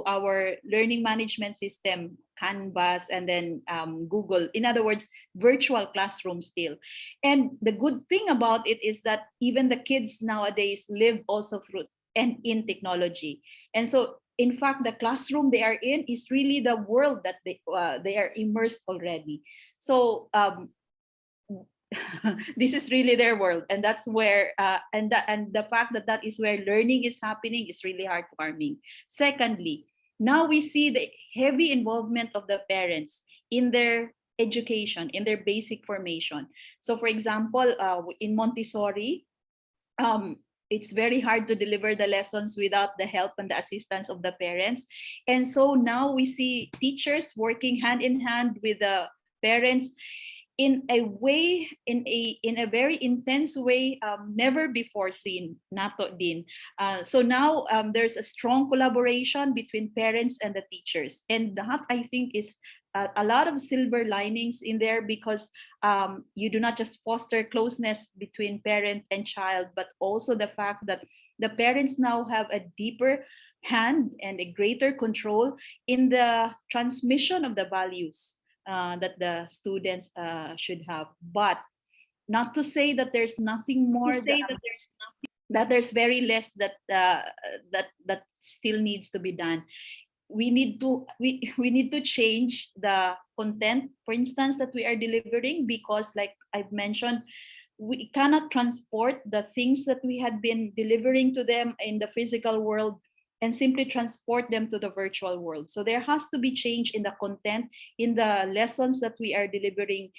our learning management system, Canvas, and then Google. In other words, virtual classroom still. And the good thing about it is that even the kids nowadays live also through and in technology. And so, in fact, the classroom they are in is really the world that they are immersed already. So this is really their world, and that's where and the fact that that is where learning is happening is really heartwarming. Secondly, now we see the heavy involvement of the parents in their education, in their basic formation. So for example, in Montessori, it's very hard to deliver the lessons without the help and the assistance of the parents. And so now we see teachers working hand in hand with the parents in a way, in a very intense way, never before seen, nato din. So now there's a strong collaboration between parents and the teachers. And that, I think, is a lot of silver linings in there, because you do not just foster closeness between parent and child, but also the fact that the parents now have a deeper hand and a greater control in the transmission of the values that the students should have. But not to say that there's nothing more, that there's very less that that still needs to be done. We need to change the content, for instance, that we are delivering, because like I've mentioned, we cannot transport the things that we had been delivering to them in the physical world and simply transport them to the virtual world. So there has to be change in the content, in the lessons that we are delivering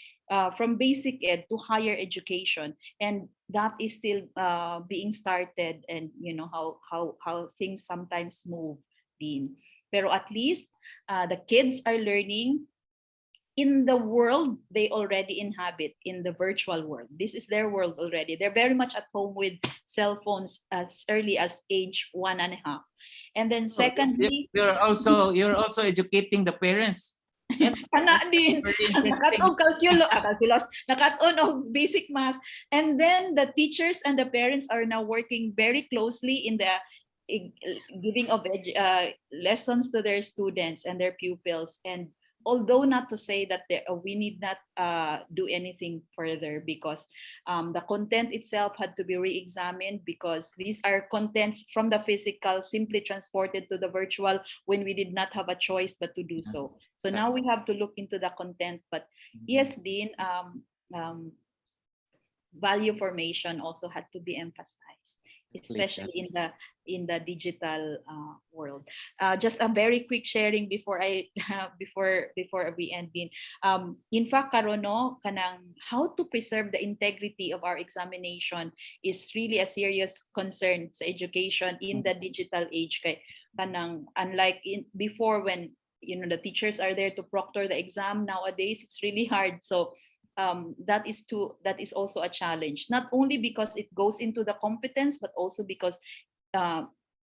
from basic ed to higher education. And that is still being started, and you know how things sometimes move, Dean. Pero at least the kids are learning in the world they already inhabit, in the virtual world. This is their world already. They're very much at home with cell phones as early as age 1.5. And then secondly, you're also educating the parents. Kana din. Very interesting. Nakatong calculus, nakatong og basic math. And then the teachers and the parents are now working very closely in the giving of lessons to their students and their pupils. And although not to say that we need not do anything further, because the content itself had to be re-examined, because these are contents from the physical simply transported to the virtual when we did not have a choice but to do so. So now we have to look into the content. But yes, Dean, value formation also had to be emphasized, especially in the digital world. Just a very quick sharing before I before we end, Dean. In fact, karon no, kanang how to preserve the integrity of our examination is really a serious concern sa education in the digital age. Kay kanang unlike before, when the teachers are there to proctor the exam, nowadays it's really hard. So that is also a challenge, not only because it goes into the competence, but also because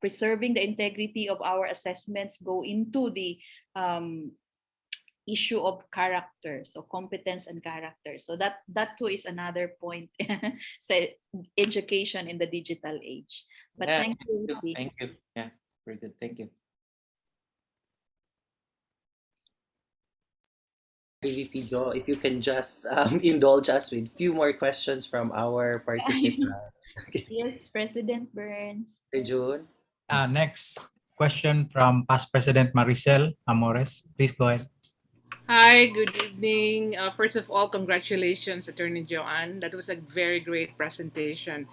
preserving the integrity of our assessments go into the issue of character, so competence and character. So that too is another point. Say education in the digital age. But Yeah, thank you. thank you. Yeah, very good. Thank you. AVP Joe, if you can just indulge us with a few more questions from our participants. Yes, President Burns. Okay, Joan. Next question from past President Maricel Amores. Please go ahead. Hi, good evening. First of all, congratulations, Attorney Joan. That was a very great presentation.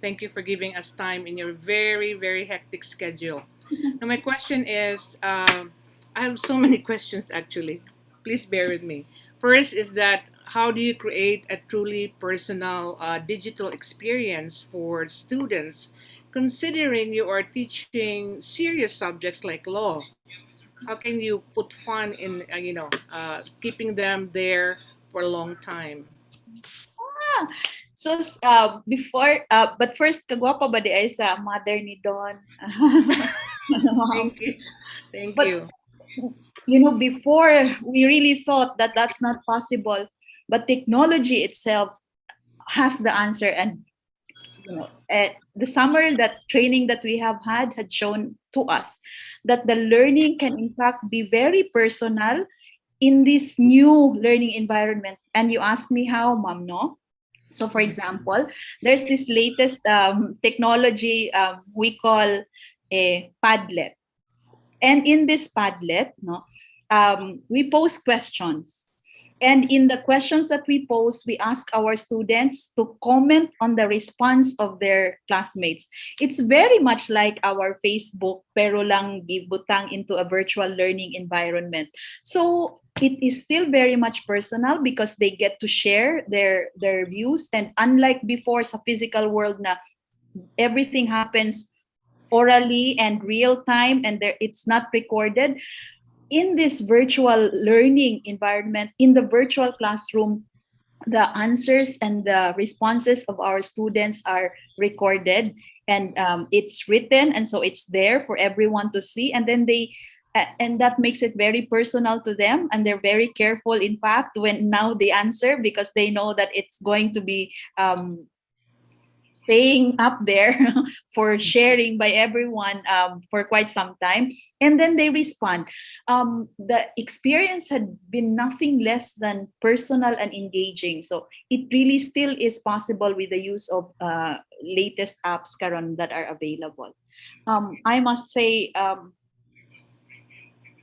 Thank you for giving us time in your very, very hectic schedule. Now, my question is, I have so many questions actually. Please bear with me. First is that how do you create a truly personal digital experience for students, considering you are teaching serious subjects like law? How can you put fun in, keeping them there for a long time? So but first, kagwapa ba di ay sa mother ni Don? Thank you. Thank But- you. Before we really thought that that's not possible, but technology itself has the answer. And the summer that training that we have had shown to us that the learning can in fact be very personal in this new learning environment. And you ask me how, ma'am, no? So for example, there's this latest technology we call a Padlet. And in this Padlet, we post questions. And in the questions that we pose, we ask our students to comment on the response of their classmates. It's very much like our Facebook, pero lang gibutang into a virtual learning environment. So it is still very much personal because they get to share their views. And unlike before sa physical world na everything happens orally and real time and it's not recorded, in this virtual learning environment, in the virtual classroom, the answers and the responses of our students are recorded, and it's written, and so it's there for everyone to see. And then and that makes it very personal to them, and they're very careful, in fact, when now they answer, because they know that it's going to be staying up there for sharing by everyone for quite some time. And then they respond. The experience had been nothing less than personal and engaging. So it really still is possible with the use of latest apps karon that are available. I must say,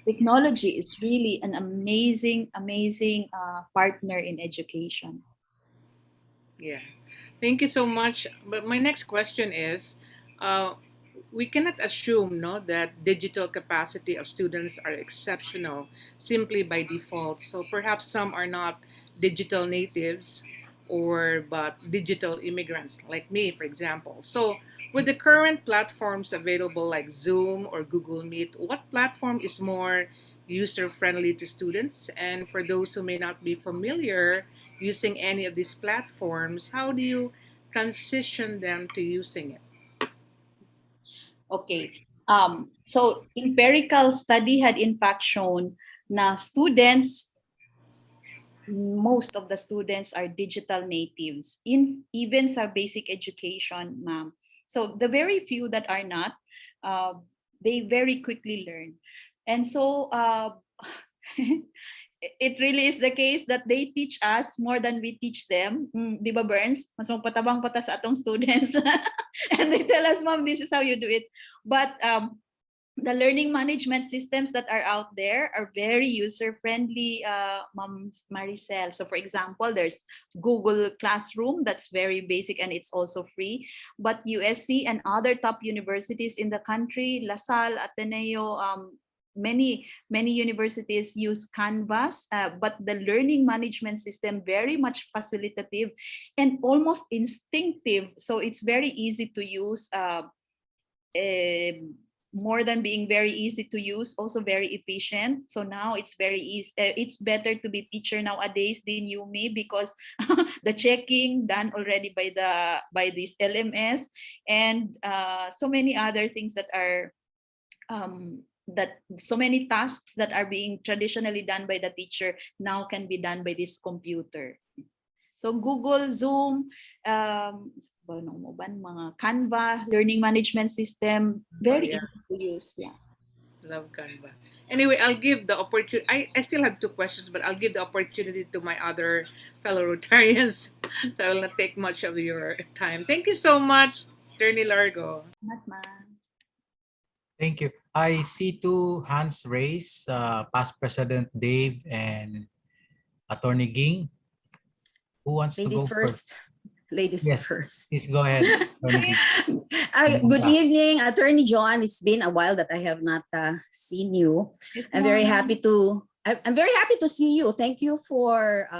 technology is really an amazing partner in education. Yeah. Thank you so much. But my next question is, we cannot assume no that digital capacity of students are exceptional simply by default. So perhaps some are not digital natives or but digital immigrants like me, for example. So with the current platforms available like Zoom or Google Meet, what platform is more user friendly to students? And for those who may not be familiar using any of these platforms, how do you transition them to using it? Okay. So empirical study had in fact shown na students, most of the students are digital natives in even sa basic education, ma'am. So the very few that are not, they very quickly learn. And so it really is the case that they teach us more than we teach them. Di ba, Burns? Mas magpatabang pa ta sa atong students. And they tell us, ma'am, this is how you do it. But the learning management systems that are out there are very user-friendly, Ma'am Maricel. So for example, there's Google Classroom, that's very basic and it's also free. But USC and other top universities in the country, La Salle, Ateneo, many universities use Canvas, but the learning management system very much facilitative and almost instinctive. So it's very easy to use. More than being very easy to use, also very efficient. So now it's very easy. It's better to be teacher nowadays than you me, because the checking done already by this LMS, and so many other things that are that so many tasks that are being traditionally done by the teacher now can be done by this computer. So Google, Zoom, mga Canva, learning management system, very Yeah. easy to use. Yeah. Love Canva. Anyway, I'll give the opportunity. I still have two questions, but I'll give the opportunity to my other fellow Rotarians. So I will not take much of your time. Thank you so much, Attorney Largo. Thank you. I see two hands raised, past President Dave and Attorney Ging. Who wants to Ladies go first? Ladies Yes, first. please go ahead. Attorney Ging. Good evening, Attorney Joan. It's been a while that I have not seen you. I'm very happy to see you. Thank you for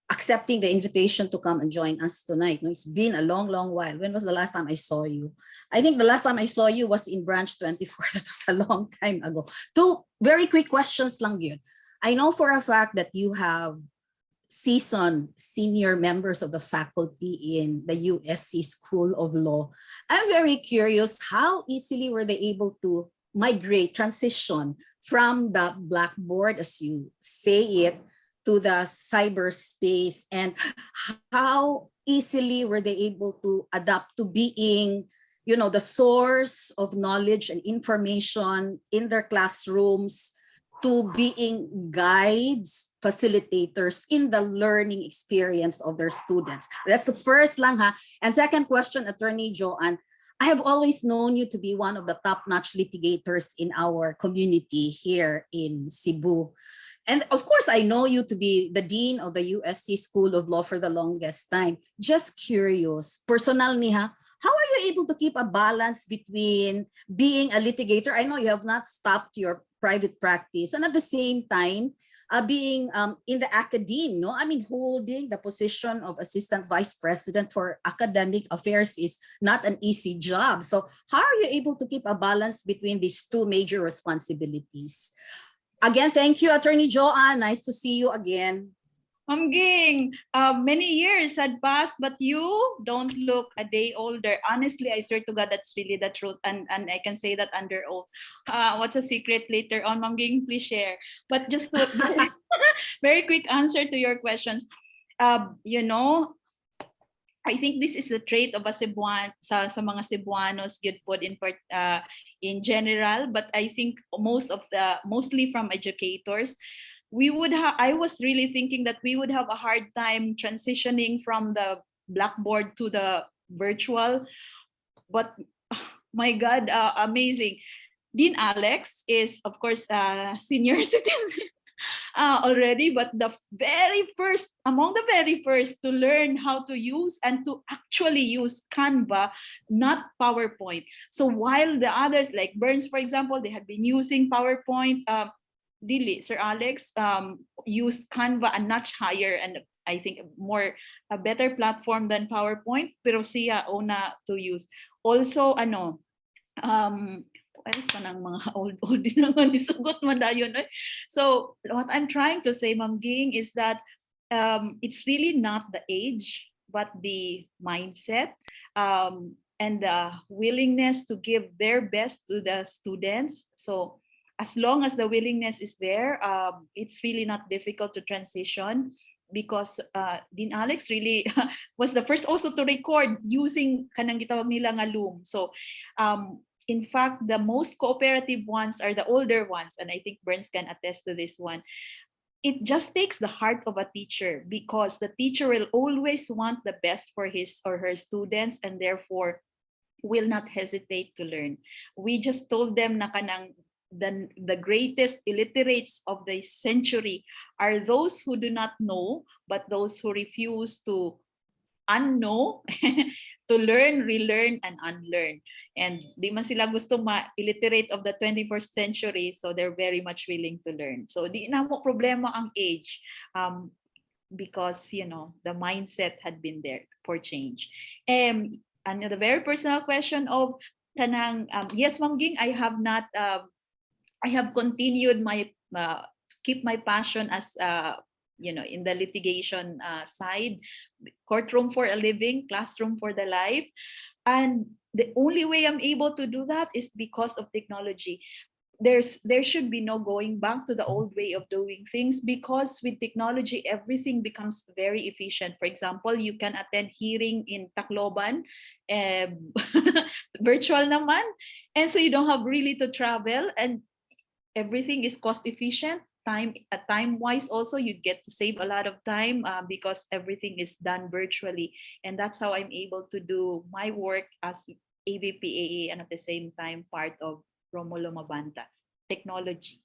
accepting the invitation to come and join us tonight. No, it's been a long while. When was the last time I saw you? I think the last time I saw you was in Branch 24. That was a long time ago. Two very quick questions lang yun. I know for a fact that you have seasoned senior members of the faculty in the USC School of Law. I'm very curious, how easily were they able to transition from the blackboard, as you say it, to the cyberspace, and how easily were they able to adapt to being, the source of knowledge and information in their classrooms, to being guides, facilitators in the learning experience of their students? That's the first lang ha. And second question, Attorney Joan, I have always known you to be one of the top-notch litigators in our community here in Cebu. And of course, I know you to be the dean of the USC School of Law for the longest time. Just curious, personal niha, how are you able to keep a balance between being a litigator? I know you have not stopped your private practice, and at the same time, being in the academe, no? I mean, holding the position of assistant vice president for academic affairs is not an easy job. So how are you able to keep a balance between these two major responsibilities? Again, thank you, Attorney Joan. Nice to see you again. Ma'am Ging, many years had passed, but you don't look a day older. Honestly, I swear to God, that's really the truth. And I can say that under oath. What's a secret later on, Ma'am Ging? Please share. But just to very quick answer to your questions. You know, I think this is the trait of a Cebuan sa mga Cebuanos good pod in general, but I think mostly from educators. I was really thinking that we would have a hard time transitioning from the blackboard to the virtual, but my God, amazing. Dean Alex is, of course, senior citizen already, but among the very first to learn how to use and to actually use Canva, not PowerPoint. So while the others, like Burns, for example, they had been using PowerPoint, Dili, Sir Alex used Canva a notch higher, and I think a better platform than PowerPoint, pero siya una to use. Also, ayos pa ng mga old din naman, isugot man dayon. So what I'm trying to say, Ma'am Ging, is that it's really not the age, but the mindset and the willingness to give their best to the students. So as long as the willingness is there, it's really not difficult to transition, because Dean Alex really was the first also to record using kanang gitawag nila nga Loom. So in fact, the most cooperative ones are the older ones, and I think Burns can attest to this one. It just takes the heart of a teacher, because the teacher will always want the best for his or her students, and therefore will not hesitate to learn. We just told them na kanang the greatest illiterates of the century are those who do not know, but those who refuse to unknow, to learn, relearn, and unlearn. And di man sila gusto ma-illiterate of the 21st century, so they're very much willing to learn. So di na mo problema ang age, because the mindset had been there for change. And the very personal question of kanang yes, Ma'am Ging, I have continued keep my passion as in the litigation side, courtroom for a living, classroom for the life. And the only way I'm able to do that is because of technology. There should be no going back to the old way of doing things, because with technology, everything becomes very efficient. For example, you can attend hearing in Tacloban, virtual naman. And so you don't have really to travel, and everything is cost efficient. Time wise also, you get to save a lot of time because everything is done virtually. And that's how I'm able to do my work as AVPAA and at the same time part of Romulo Mabanta technology.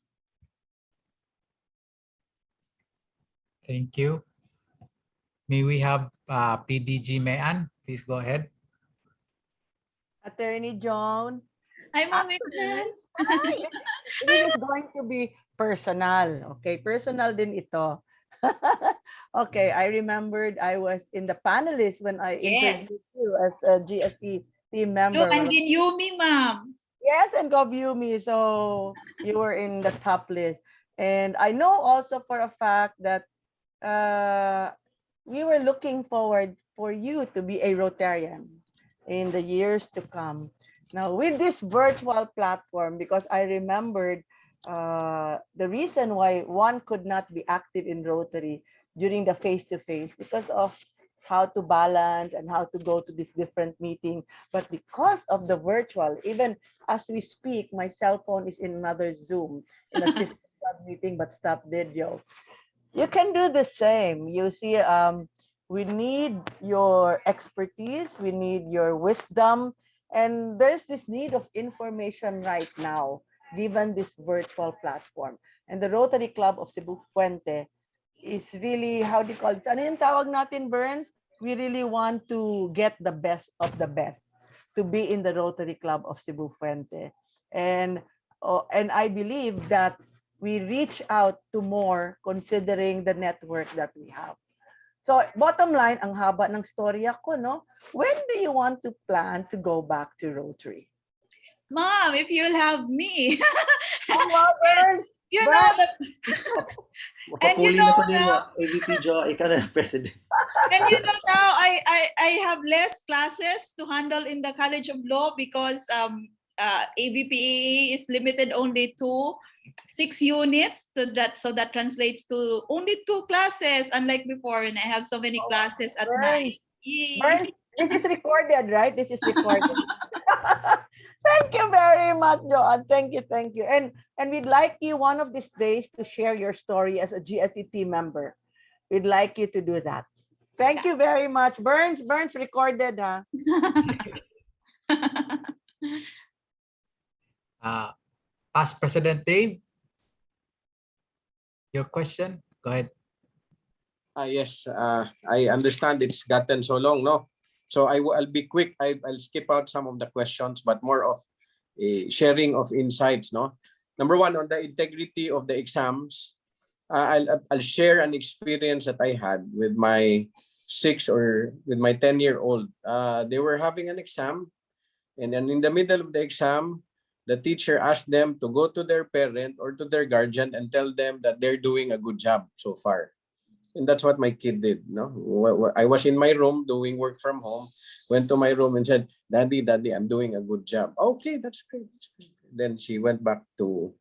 Thank you. May we have PDG Mayan? Please go ahead. Attorney Joan. Hi, Ma'am. This is going to be personal. Okay, personal din ito. Okay, I remembered I was in the panelist when I introduced you as a GSE team member. And in Yumi, ma'am. Yes, and Gobyumi. So you were in the top list. And I know also for a fact that we were looking forward for you to be a Rotarian in the years to come. Now, with this virtual platform, because I remembered the reason why one could not be active in Rotary during the face-to-face because of how to balance and how to go to this different meeting. But because of the virtual, even as we speak, my cell phone is in another Zoom, in a system meeting, but stop video. You can do the same. You see, we need your expertise, we need your wisdom, and there's this need of information right now, given this virtual platform. And the Rotary Club of Cebu Puente is really, how do you call it? Ano yung tawag natin, Burns? We really want to get the best of the best to be in the Rotary Club of Cebu Puente. And I believe that we reach out to more considering the network that we have. So bottom line, ang haba ng storya ko, no? When do you want to plan to go back to Rotary? Mom, if you'll have me. Oh, wow, Burns! You know Burns! that. And you Makapuli know na ko din now, mo, AVP Jo, ikaw na president. and you know now I have less classes to handle in the College of Law because ABPAA is limited only to 6 units to that, so that translates to only 2 classes, unlike before when I have so many classes at night. Burns, this is recorded, right? This is recorded. Thank you very much, Joan. Thank you, thank you. And we'd like you one of these days to share your story as a GSET member. We'd like you to do that. Thank you very much. Burns recorded, huh? Past President Dave, your question? Go ahead. Yes, I understand it's gotten so long, no? So I'll be quick. I'll skip out some of the questions, but more of a sharing of insights, no? Number one, on the integrity of the exams, I'll share an experience that I had with my 10-year-old. They were having an exam, and then in the middle of the exam, the teacher asked them to go to their parent or to their guardian and tell them that they're doing a good job so far. And that's what my kid did. No, I was in my room doing work from home, went to my room and said, Daddy, I'm doing a good job. Okay, that's great. Then she went back to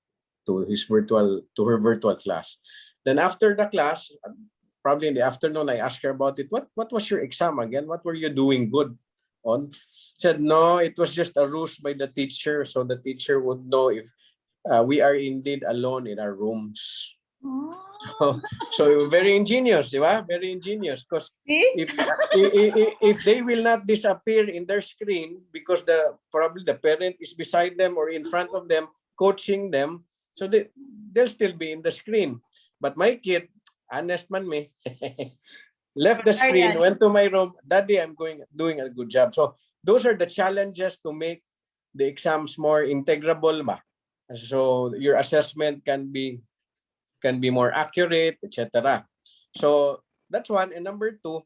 her virtual class. Then after the class, probably in the afternoon, I asked her about it. What was your exam again? What were you doing good on? She said, no, it was just a ruse by the teacher, so the teacher would know if we are indeed alone in our rooms. So very ingenious, diba? Very ingenious, because if they will not disappear in their screen because probably the parent is beside them or in front of them coaching them, so they'll still be in the screen. But my kid, honest man me, left the screen, went to my room. Daddy, I'm doing a good job. So those are the challenges to make the exams more integrable, ba? So your assessment can be more accurate, etc. So that's one. And number two,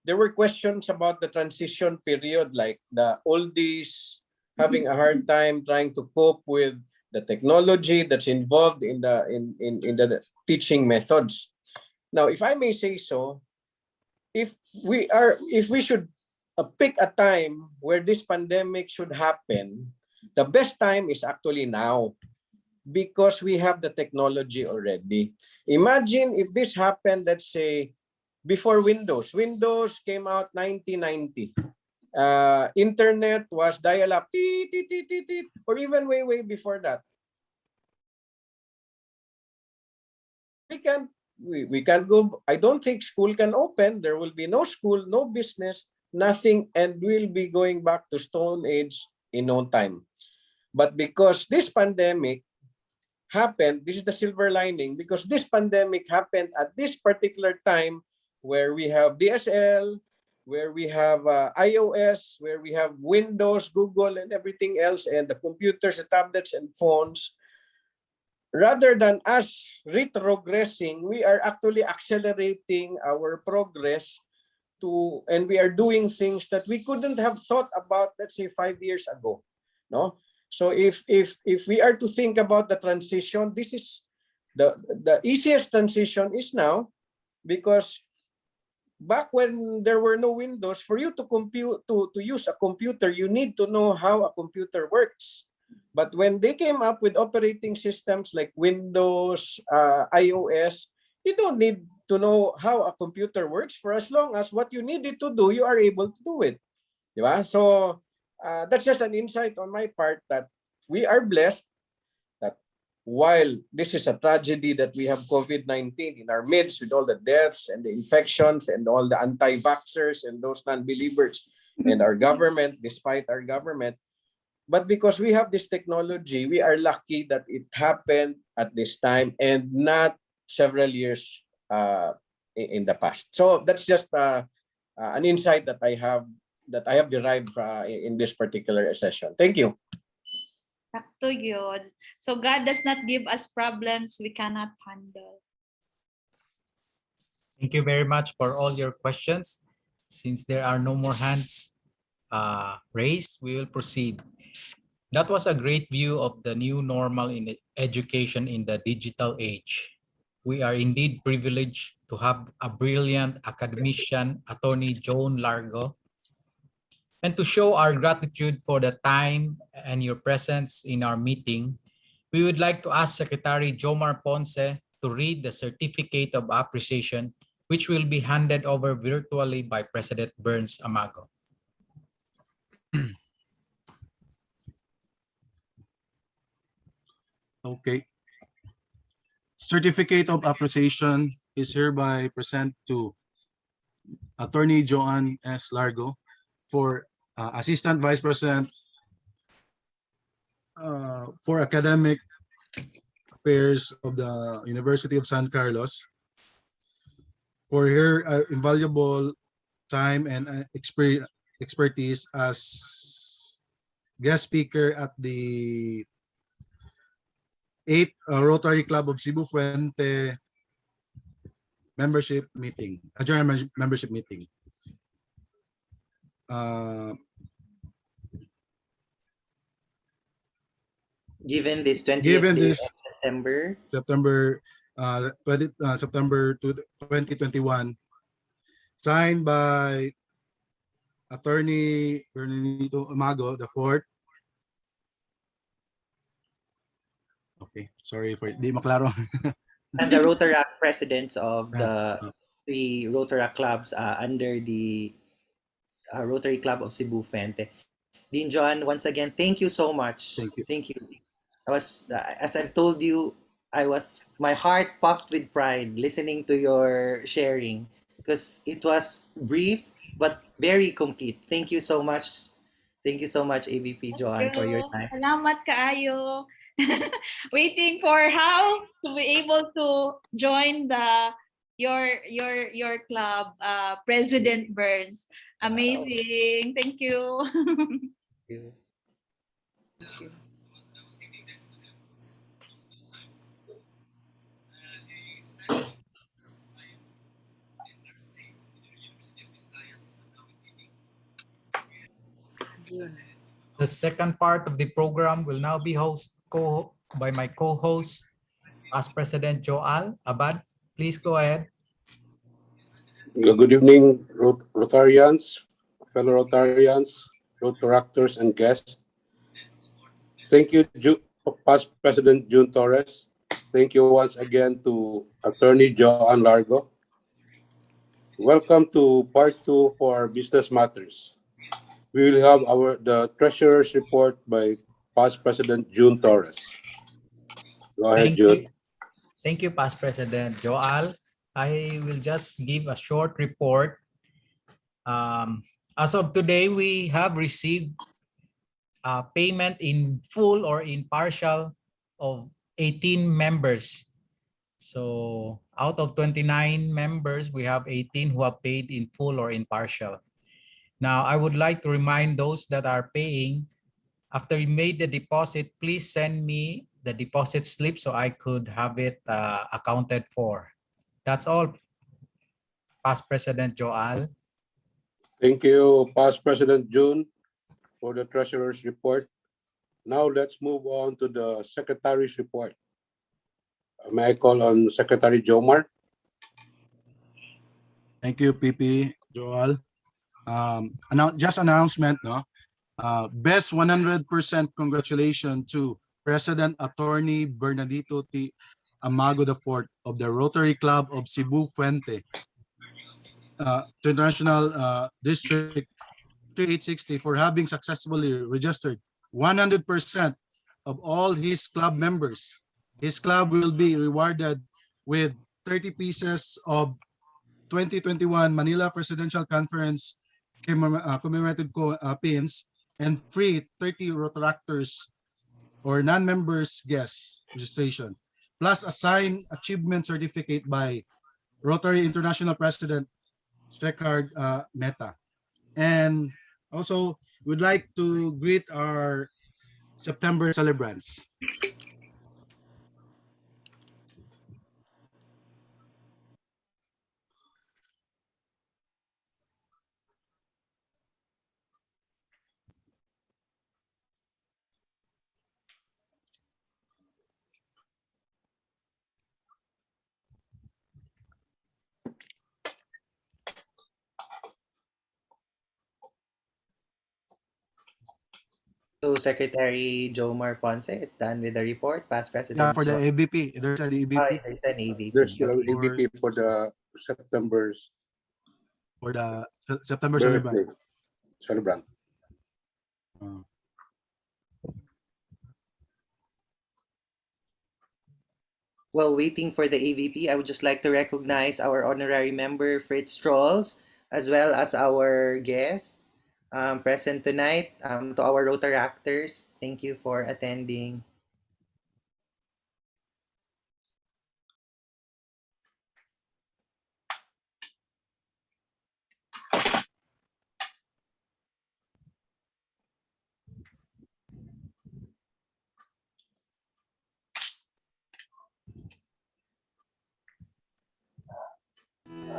there were questions about the transition period, like the oldies having a hard time trying to cope with the technology that's involved in the teaching methods. Now, if I may say so, if we should pick a time where this pandemic should happen, the best time is actually now, because we have the technology already. Imagine if this happened, let's say, before Windows. Windows came out 1990. Internet was dial-up, or even way before that. We can't go. I don't think school can open. There will be no school, no business, nothing, and we'll be going back to Stone Age in no time. But because this pandemic happened, this is the silver lining, because this pandemic happened at this particular time where we have DSL, where we have iOS, where we have Windows, Google, and everything else, and the computers, the tablets, and phones. Rather than us retrogressing, we are actually accelerating our progress and we are doing things that we couldn't have thought about, let's say, 5 years ago. No? So if we are to think about the transition, this is the easiest transition is now, because back when there were no Windows, for you to use a computer, you need to know how a computer works. But when they came up with operating systems like Windows, iOS, you don't need to know how a computer works. For as long as what you needed to do, you are able to do it. Diba? So that's just an insight on my part, that we are blessed that while this is a tragedy that we have COVID-19 in our midst, with all the deaths and the infections and all the anti-vaxxers and those non-believers and our government, despite our government, but because we have this technology, we are lucky that it happened at this time and not several years in the past. So that's just an insight that I have derived in this particular session. Thank you. Sakto yun. So God does not give us problems we cannot handle. Thank you very much for all your questions. Since there are no more hands raised, we will proceed. That was a great view of the new normal in education in the digital age. We are indeed privileged to have a brilliant academician, Attorney Joan Largo, and to show our gratitude for the time and your presence in our meeting, we would like to ask Secretary Jomar Ponce to read the Certificate of Appreciation, which will be handed over virtually by President Burns Amago. Okay. Certificate of Appreciation is hereby present to Attorney Joan S. Largo for Assistant Vice President for Academic Affairs of the University of San Carlos for her invaluable time and expertise as guest speaker at the 8th Rotary Club of Cebu Fuente membership meeting, adjourned membership meeting. Given this 20th day of September, September 2021, signed by Attorney Bernardito Amago the fourth. Okay, sorry for di maklaro. and the Rotaract presidents of the 3 Rotaract clubs under the Rotary Club of Cebu Fuente. Dean John, once again, thank you so much. Thank you. I was, as I've told you, my heart puffed with pride listening to your sharing because it was brief but very complete. Thank you so much. Thank you so much, AVP Joan, for your time. Salamat kaayo. Waiting for how to be able to join your club, President Burns. Amazing. Thank you. Thank you. The second part of the program will now be hosted by my co-host, Past President Joal Abad. Please go ahead. Good evening, Rotarians, fellow Rotarians, Rotaractors, and guests. Thank you, Past President June Torres. Thank you once again to Attorney Joan Largo. Welcome to part 2 for Business Matters. We will have the Treasurer's Report by Past President June Torres. Go ahead, June. Thank you, Past President Joal. I will just give a short report. As of today, we have received payment in full or in partial of 18 members. So out of 29 members, we have 18 who have paid in full or in partial. Now, I would like to remind those that are paying, after you made the deposit, please send me the deposit slip so I could have it accounted for. That's all, Past President Joal. Thank you, Past President June, for the Treasurer's Report. Now let's move on to the Secretary's Report. May I call on Secretary Jomar? Thank you, PP Joal. Just announcement, no? Best 100% congratulations to President Attorney Bernardito T. Amago IV of the Rotary Club of Cebu Fuente, International District 3860, for having successfully registered 100% of all his club members. His club will be rewarded with 30 pieces of 2021 Manila Presidential Conference commemorative pins and free 30 Rotaractors or non-members guest registration. plus a signed achievement certificate by Rotary International President Shekhar Mehta. And also, we'd like to greet our September celebrants. So Secretary Jomar Ponce is done with the report. Past Yeah, President for the Joan. ABP, there's an ABP There's an AVP. There's Okay. EBP for the September's for the September celebrant. birthday celebrant. Uh, While waiting for the AVP, I would just like to recognize our honorary member, Fritz Trolls, as well as our guests present tonight. To our Rotaractors, thank you for attending.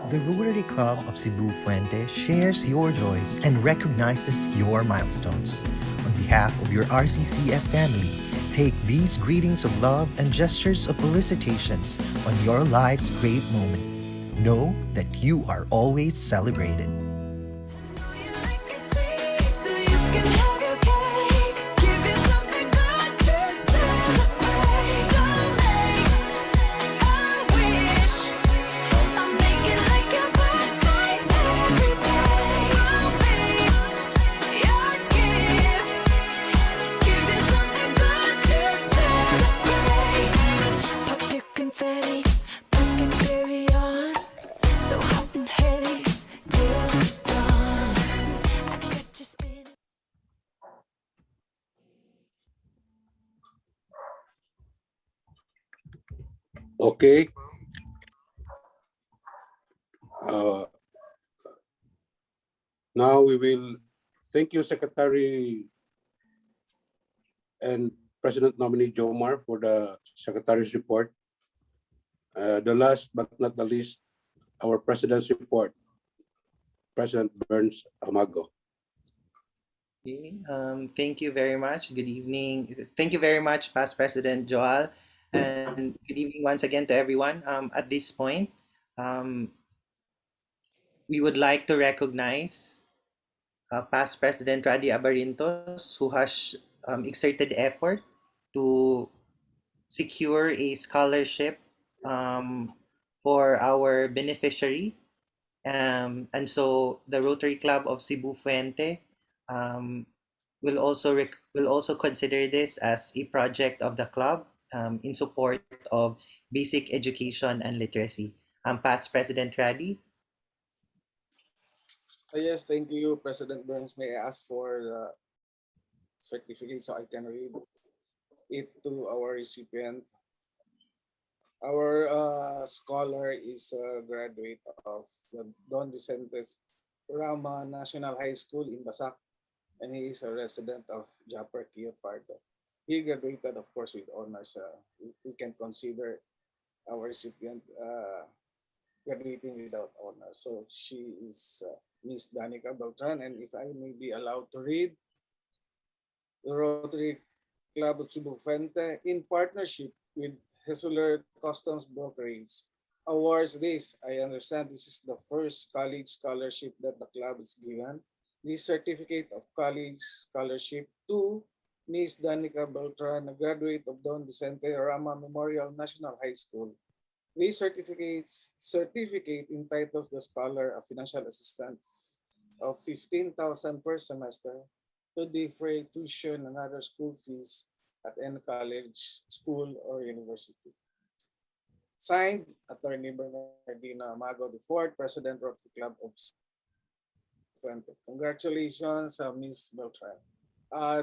The Rotary Club of Cebu Fuente shares your joys and recognizes your milestones. On behalf of your RCCF family, take these greetings of love and gestures of felicitations on your life's great moment. Know that you are always celebrated. Okay. Now we will thank you, Secretary and President nominee Jomar for the Secretary's report. The last but not the least, our President's report, President Burns Amago. Okay, thank you very much. Good evening. Thank you very much, Past President Joal. And good evening once again to everyone. At this point, we would like to recognize Past President Radi Abarintos, who has exerted effort to secure a scholarship for our beneficiary. And so the Rotary Club of Cebu Fuente will also consider this as a project of the club in support of basic education and literacy. Past President Radi. Yes, thank you, President Burns. May I ask for the certificate so I can read it to our recipient? Our scholar is a graduate of the Don Vicentes Rama National High School in Basak, and he is a resident of Japar Kio Pardo. He graduated, of course, with honors. We can consider our recipient graduating without honors. So she is Miss Danica Beltran, and if I may be allowed to read, the Rotary Club of Cebu Fuente, in partnership with Hesuler Customs Brokerage, awards this. I understand this is the first college scholarship that the club is given. This certificate of college scholarship to Miss Danica Beltran, a graduate of Don Vicente Rama Memorial National High School. This certificate entitles the scholar a financial assistance of 15,000 per semester to defray tuition and other school fees at any college, school, or university. Signed, Attorney Bernardino Amago IV, President Rotary Club of Fuente. Congratulations, Ms. Beltran.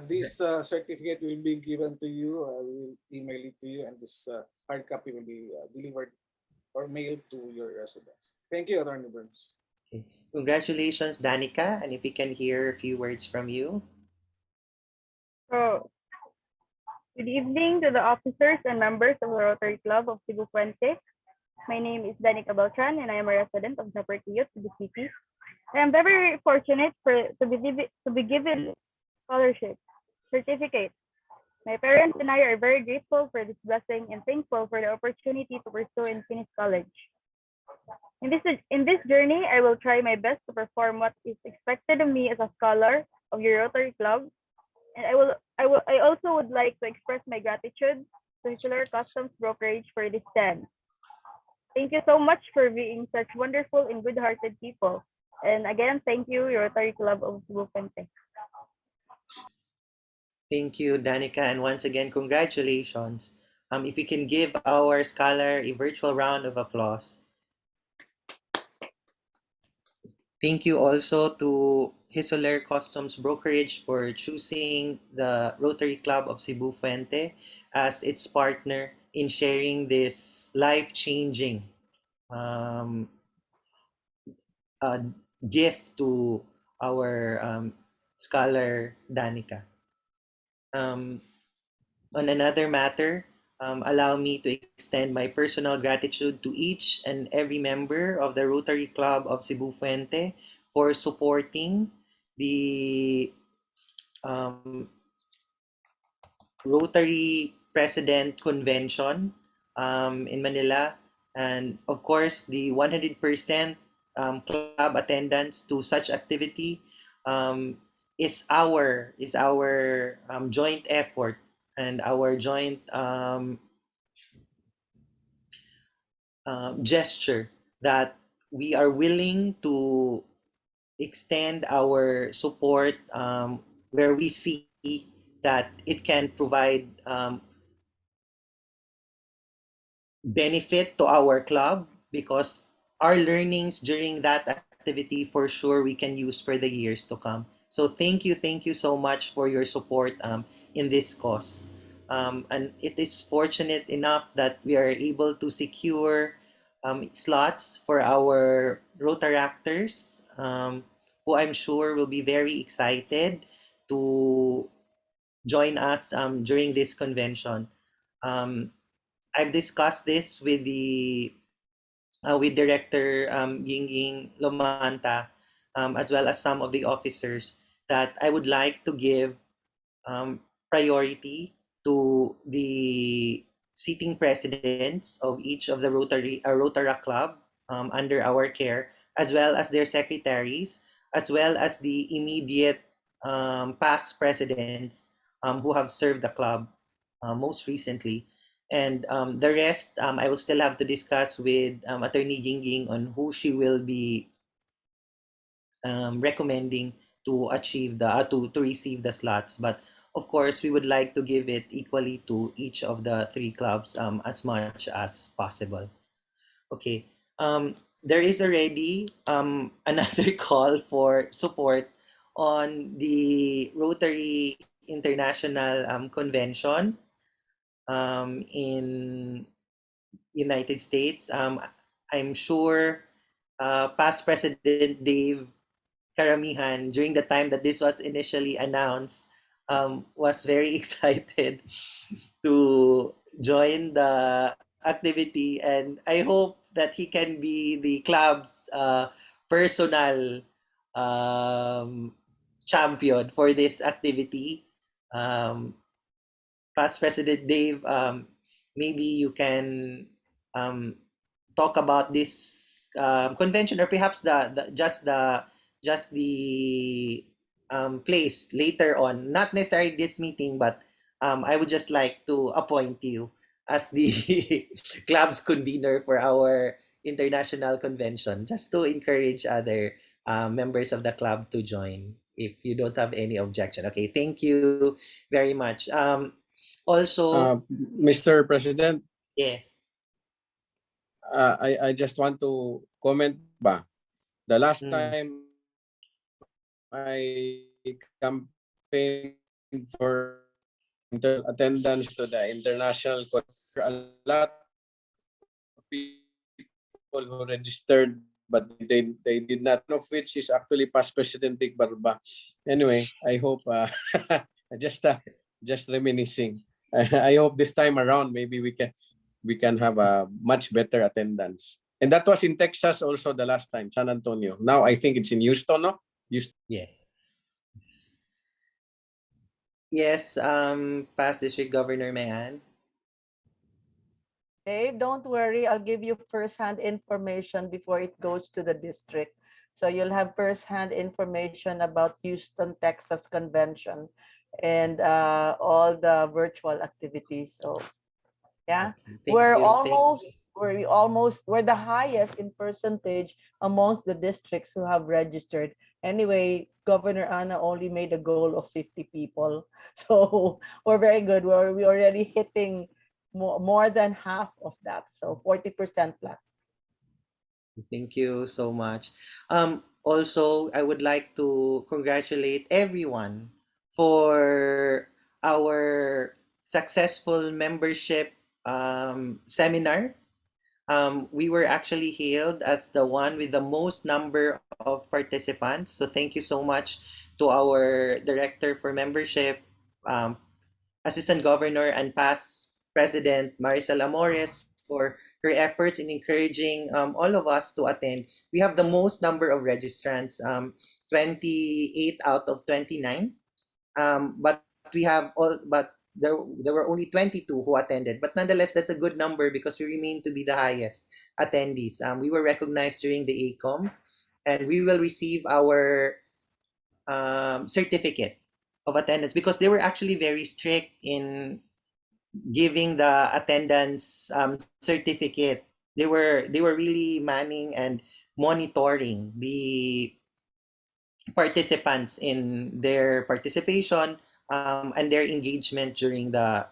This certificate will be given to you. We will email it to you, and this hard copy will be delivered or mailed to your residence. Thank you, Attorney Burns. Okay. Congratulations, Danica. And if we can hear a few words from you. So, good evening to the officers and members of the Rotary Club of Cebu Puente. My name is Danica Beltran, and I am a resident of Zaportillo, Cebu City. I am very fortunate to be given scholarship certificate. My parents and I are very grateful for this blessing and thankful for the opportunity to pursue and finish college. In this journey, I will try my best to perform what is expected of me as a scholar of your Rotary Club, and I also would like to express my gratitude to Hisular Customs Brokerage for this stand. Thank you so much for being such wonderful and good-hearted people. And again, thank you, Rotary Club of Cebu Puente. Thank you, Danica. And once again, congratulations. If we can give our scholar a virtual round of applause. Thank you also to Hisular Customs Brokerage for choosing the Rotary Club of Cebu Fuente as its partner in sharing this life-changing gift to our scholar Danica. On another matter, allow me to extend my personal gratitude to each and every member of the Rotary Club of Cebu Fuente for supporting the Rotary President Convention in Manila, and of course the 100% club attendance to such activity is our joint effort and our joint gesture that we are willing to extend our support where we see that it can provide benefit to our club, because our learnings during that activity for sure we can use for the years to come. So thank you so much for your support in this cause. And it is fortunate enough that we are able to secure slots for our Rotaractors, who I'm sure will be very excited to join us during this convention. I've discussed this with the with Director Yingying Lomanta, as well as some of the officers, that I would like to give priority to the seating presidents of each of the Rotaract Club under our care, as well as their secretaries, as well as the immediate past presidents who have served the club most recently. And the rest, I will still have to discuss with Attorney Yingying on who she will be recommending to achieve to receive the slots. But of course, we would like to give it equally to each of the three clubs as much as possible. Okay. There is already another call for support on the Rotary International Convention in United States. I'm sure past President Dave Karamihan, during the time that this was initially announced, was very excited to join the activity, and I hope that he can be the club's personal champion for this activity. Past President Dave, maybe you can talk about this convention, or perhaps just the place later on. Not necessarily this meeting, but I would just like to appoint you as the club's convener for our international convention, just to encourage other members of the club to join, if you don't have any objection. Okay, thank you very much. Also, Mr. President, yes. I just want to comment ba. The last time I campaigned for attendance to the international a lot of people who registered, but they did not, one of which is actually past President Dick Barba. Anyway, I hope just reminiscing. I hope this time around maybe we can have a much better attendance. And that was in Texas also the last time, San Antonio. Now I think it's in Houston, no? Houston. Yes. Yes, past district governor Mayan. Dave, don't worry. I'll give you first-hand information before it goes to the district. So you'll have first-hand information about Houston, Texas convention and all the virtual activities. So yeah, Thank we're the highest in percentage amongst the districts who have registered. Anyway, Governor Anna only made a goal of 50 people. So we're very good. We already hitting more than half of that. So 40% plus. Thank you so much. Also, I would like to congratulate everyone for our successful membership seminar. We were actually hailed as the one with the most number of participants. So thank you so much to our Director for Membership, Assistant Governor and past President Maricel Amores for her efforts in encouraging all of us to attend. We have the most number of registrants, 28 out of 29. But we have but there were only 22 who attended. But nonetheless, that's a good number because we remain to be the highest attendees. We were recognized during the ACOM, and we will receive our certificate of attendance because they were actually very strict in giving the attendance certificate. They were really manning and monitoring the participants in their participation and their engagement during the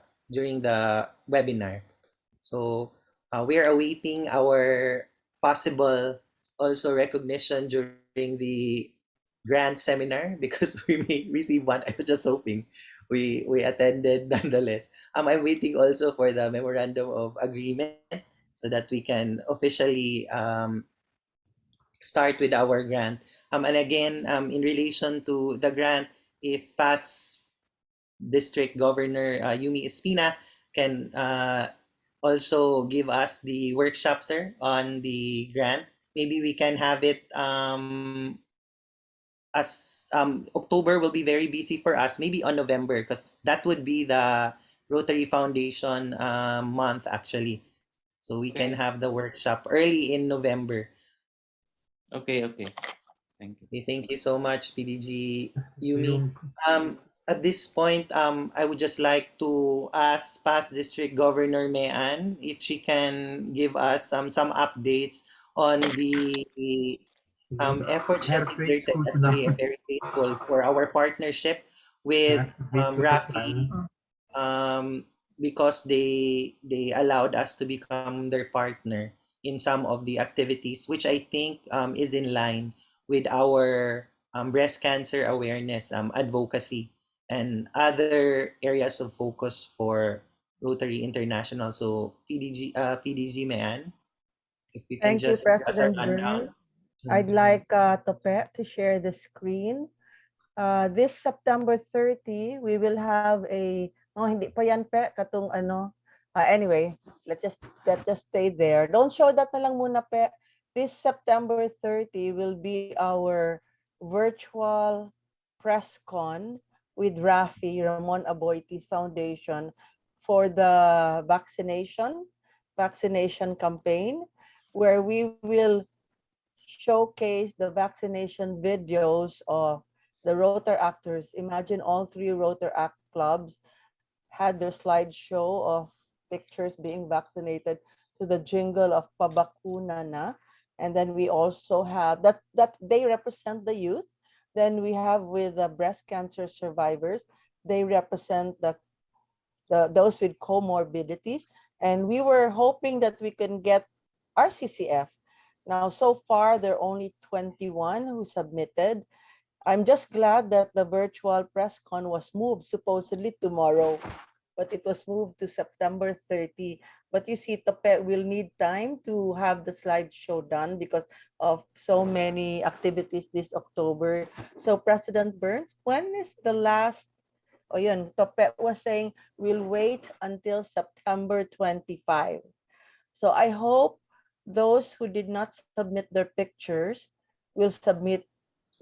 webinar. So we are awaiting our possible also recognition during the grant seminar because we may receive one. I was just hoping we attended nonetheless. I'm waiting also for the memorandum of agreement so that we can officially start with our grant. And again, in relation to the grant, if past District Governor Yumi Espina can also give us the workshop, sir, on the grant, maybe we can have it as October will be very busy for us, maybe on November, because that would be the Rotary Foundation month actually. So we can have the workshop early in November. Okay. Thank you. Okay, thank you so much, PDG Yumi. At this point, I would just like to ask past District Governor Mayan if she can give us some updates on the efforts she has exerted as we are very grateful for our partnership with Rafi because they allowed us to become their partner in some of the activities, which I think is in line with our breast cancer awareness advocacy and other areas of focus for Rotary International. So PDG Mayan, if you can Thank you, just give us a President rundown. Burns. I'd like Tope to share the screen. This September 30, we will have a, oh, hindi pa yan, Pe, katong ano. Anyway, let's just stay there. Don't show that na lang muna, Pe. This September 30 will be our virtual press con with Rafi, Ramon Aboitiz Foundation for the vaccination campaign, where we will showcase the vaccination videos of the Rotor actors. Imagine all three Rotor Act clubs had their slideshow of pictures being vaccinated to the jingle of Pabakuna na. And then we also have that they represent the youth. Then we have with the breast cancer survivors, they represent those with comorbidities. And we were hoping that we can get RCCF. Now, so far, there are only 21 who submitted. I'm just glad that the virtual press con was moved supposedly tomorrow, but it was moved to September 30. But you see, Tope will need time to have the slideshow done because of so many activities this October. So President Burns, when is the last? Oh, yun, Tope was saying we'll wait until September 25. So I hope those who did not submit their pictures will submit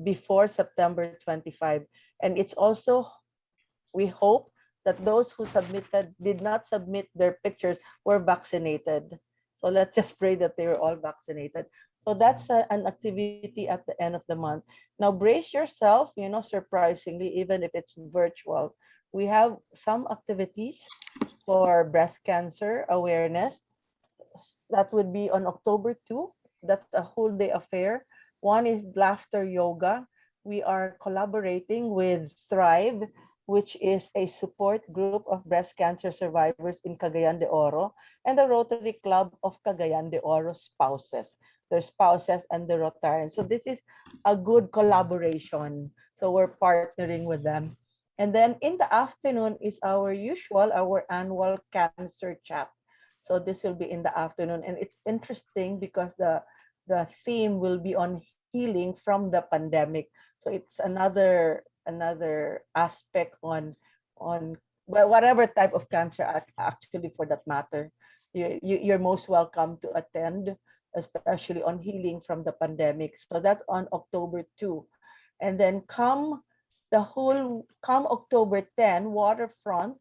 before September 25. And it's also, we hope that those who did not submit their pictures were vaccinated. So let's just pray that they were all vaccinated. So that's an activity at the end of the month. Now brace yourself, surprisingly, even if it's virtual, we have some activities for breast cancer awareness. That would be on October 2. That's a whole day affair. One is laughter yoga. We are collaborating with Thrive, which is a support group of breast cancer survivors in Cagayan de Oro, and the Rotary Club of Cagayan de Oro spouses. Their spouses and the Rotarians. So this is a good collaboration. So we're partnering with them. And then in the afternoon is our annual cancer chat. So this will be in the afternoon, and it's interesting because the theme will be on healing from the pandemic. So it's another aspect on well, whatever type of cancer actually for that matter. You're most welcome to attend, especially on healing from the pandemic. So that's on October 2. And then come October 10, waterfront,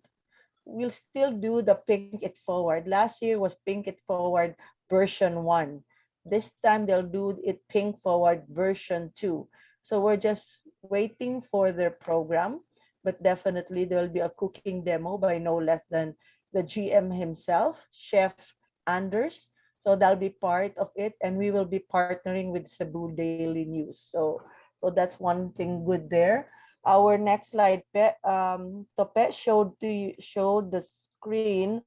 we'll still do the Pink It Forward. Last year was Pink It Forward version 1. This time they'll do it Pink Forward version 2. So we're just waiting for their program, but definitely there will be a cooking demo by no less than the GM himself, Chef Anders. So that'll be part of it, and we will be partnering with Cebu Daily News. So that's one thing good there. Our next slide, Tope showed the screen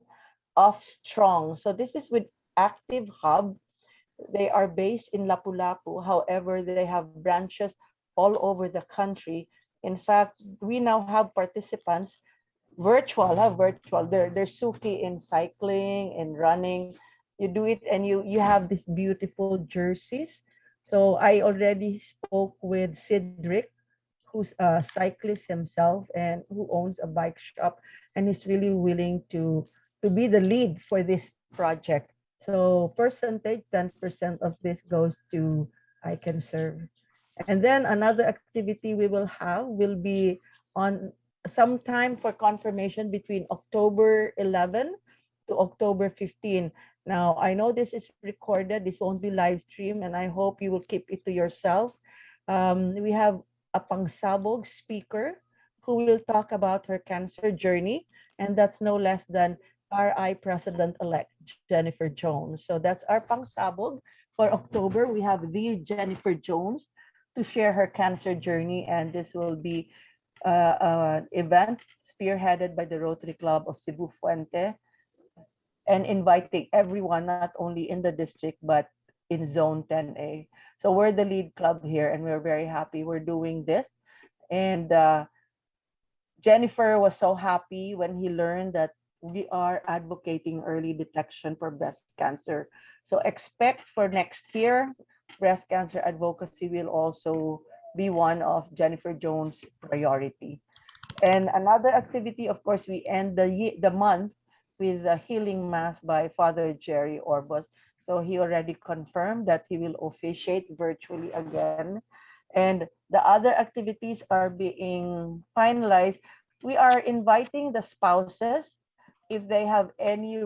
of Strong. So this is with Active Hub. They are based in Lapu-Lapu. However, they have branches all over the country. In fact, we now have participants virtual. They're Suki in cycling and running. You do it and you have these beautiful jerseys. So I already spoke with Cedric, who's a cyclist himself and who owns a bike shop, and is really willing to be the lead for this project. So percentage, 10% of this goes to I Can Serve. And then another activity we will have will be on some time for confirmation between October 11 to October 15. Now, I know this is recorded, this won't be live stream, and I hope you will keep it to yourself. We have a pangsabog speaker who will talk about her cancer journey, and that's no less than RI President-elect Jennifer Jones. So that's our pangsabog for October. We have the Jennifer Jones to share her cancer journey, and this will be an event spearheaded by the Rotary Club of Cebu Fuente, and inviting everyone, not only in the district, but in Zone 10A. So we're the lead club here, and we're very happy we're doing this. And Jennifer was so happy when he learned that we are advocating early detection for breast cancer. So expect for next year, breast cancer advocacy will also be one of Jennifer Jones' priority. And another activity, of course, we end the month with the healing mass by Father Jerry Orbos. So he already confirmed that he will officiate virtually again. And the other activities are being finalized. We are inviting the spouses, if they have any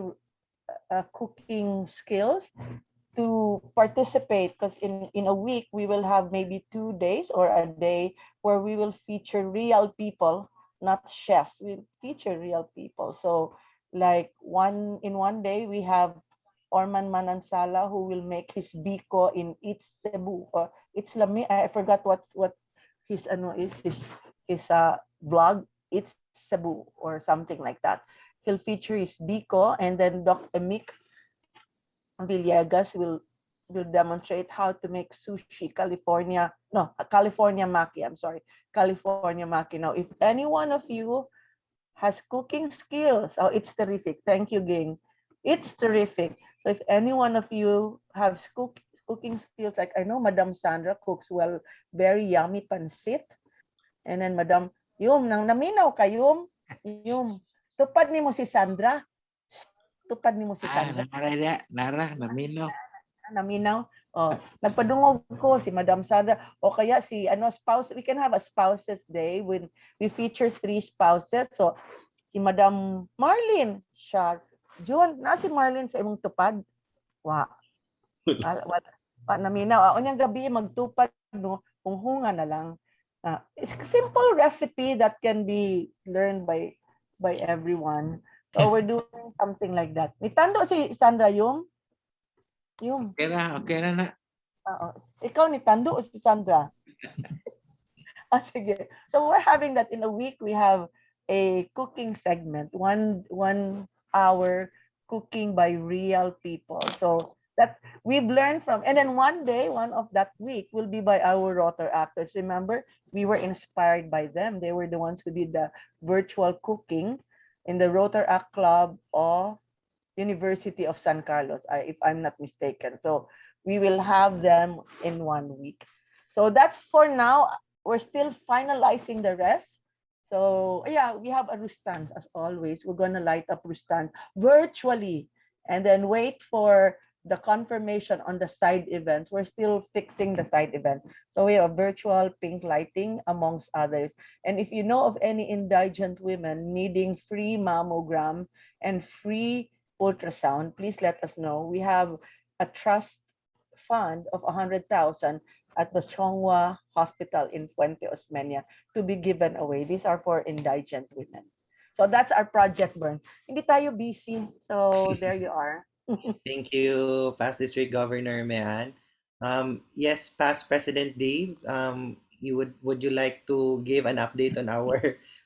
cooking skills, to participate, because in a week we will have maybe 2 days or a day where we will feature real people, not chefs. We feature real people. So like one day we have Orman Manansala, who will make his biko in It's Cebu, or It's Lami. I forgot what his blog. It's Cebu or something like that. He'll feature his biko, and then Doc Emik Villegas will will demonstrate how to make sushi California Maki. I'm sorry, California Maki. Now, if any one of you has cooking skills, oh, it's terrific. Thank you, Ging. It's terrific. So if any one of you has cooking skills, like I know Madam Sandra cooks well, very yummy pancit. And then Madam, nang naminaw ka, tupad ni mo si Sandra. Tupad ni mo si Sandra. Naminaw. Naminaw. Oh, nagpadungog ko si Madam Sandra o kaya si spouse. We can have a spouses day when we feature 3 spouses. So si Madam Marlene, siya. Joan, na si Marlene sa imong tupad. Wa. Naminaw. Unyang gabi magtupad no, kung hunga na lang. It's a simple recipe that can be learned by everyone. So we're doing something like that. Nitando si Sandra yung. Okay na. Ikaw nitando o si Sandra? Sige. So we're having that in a week. We have a cooking segment, one hour cooking by real people. So that we've learned from, and then one day, one of that week will be by our Rotor actors. Remember, we were inspired by them. They were the ones who did the virtual cooking in the Rotor Act Club of University of San Carlos, if I'm not mistaken. So we will have them in 1 week. So that's for now. We're still finalizing the rest. So yeah, we have a Rustan as always. We're gonna light up Rustan virtually and then wait for the confirmation on the side events. We're still fixing the side event. So we have virtual pink lighting amongst others. And if you know of any indigent women needing free mammogram and free ultrasound, please let us know. We have a trust fund of 100,000 at the Chongwa Hospital in Puente Osmeña to be given away. These are for indigent women. So that's our project, Bern. Hindi tayo busy. So there you are. Thank you, past district governor Mehan. Yes, past President Dave, would you like to give an update on our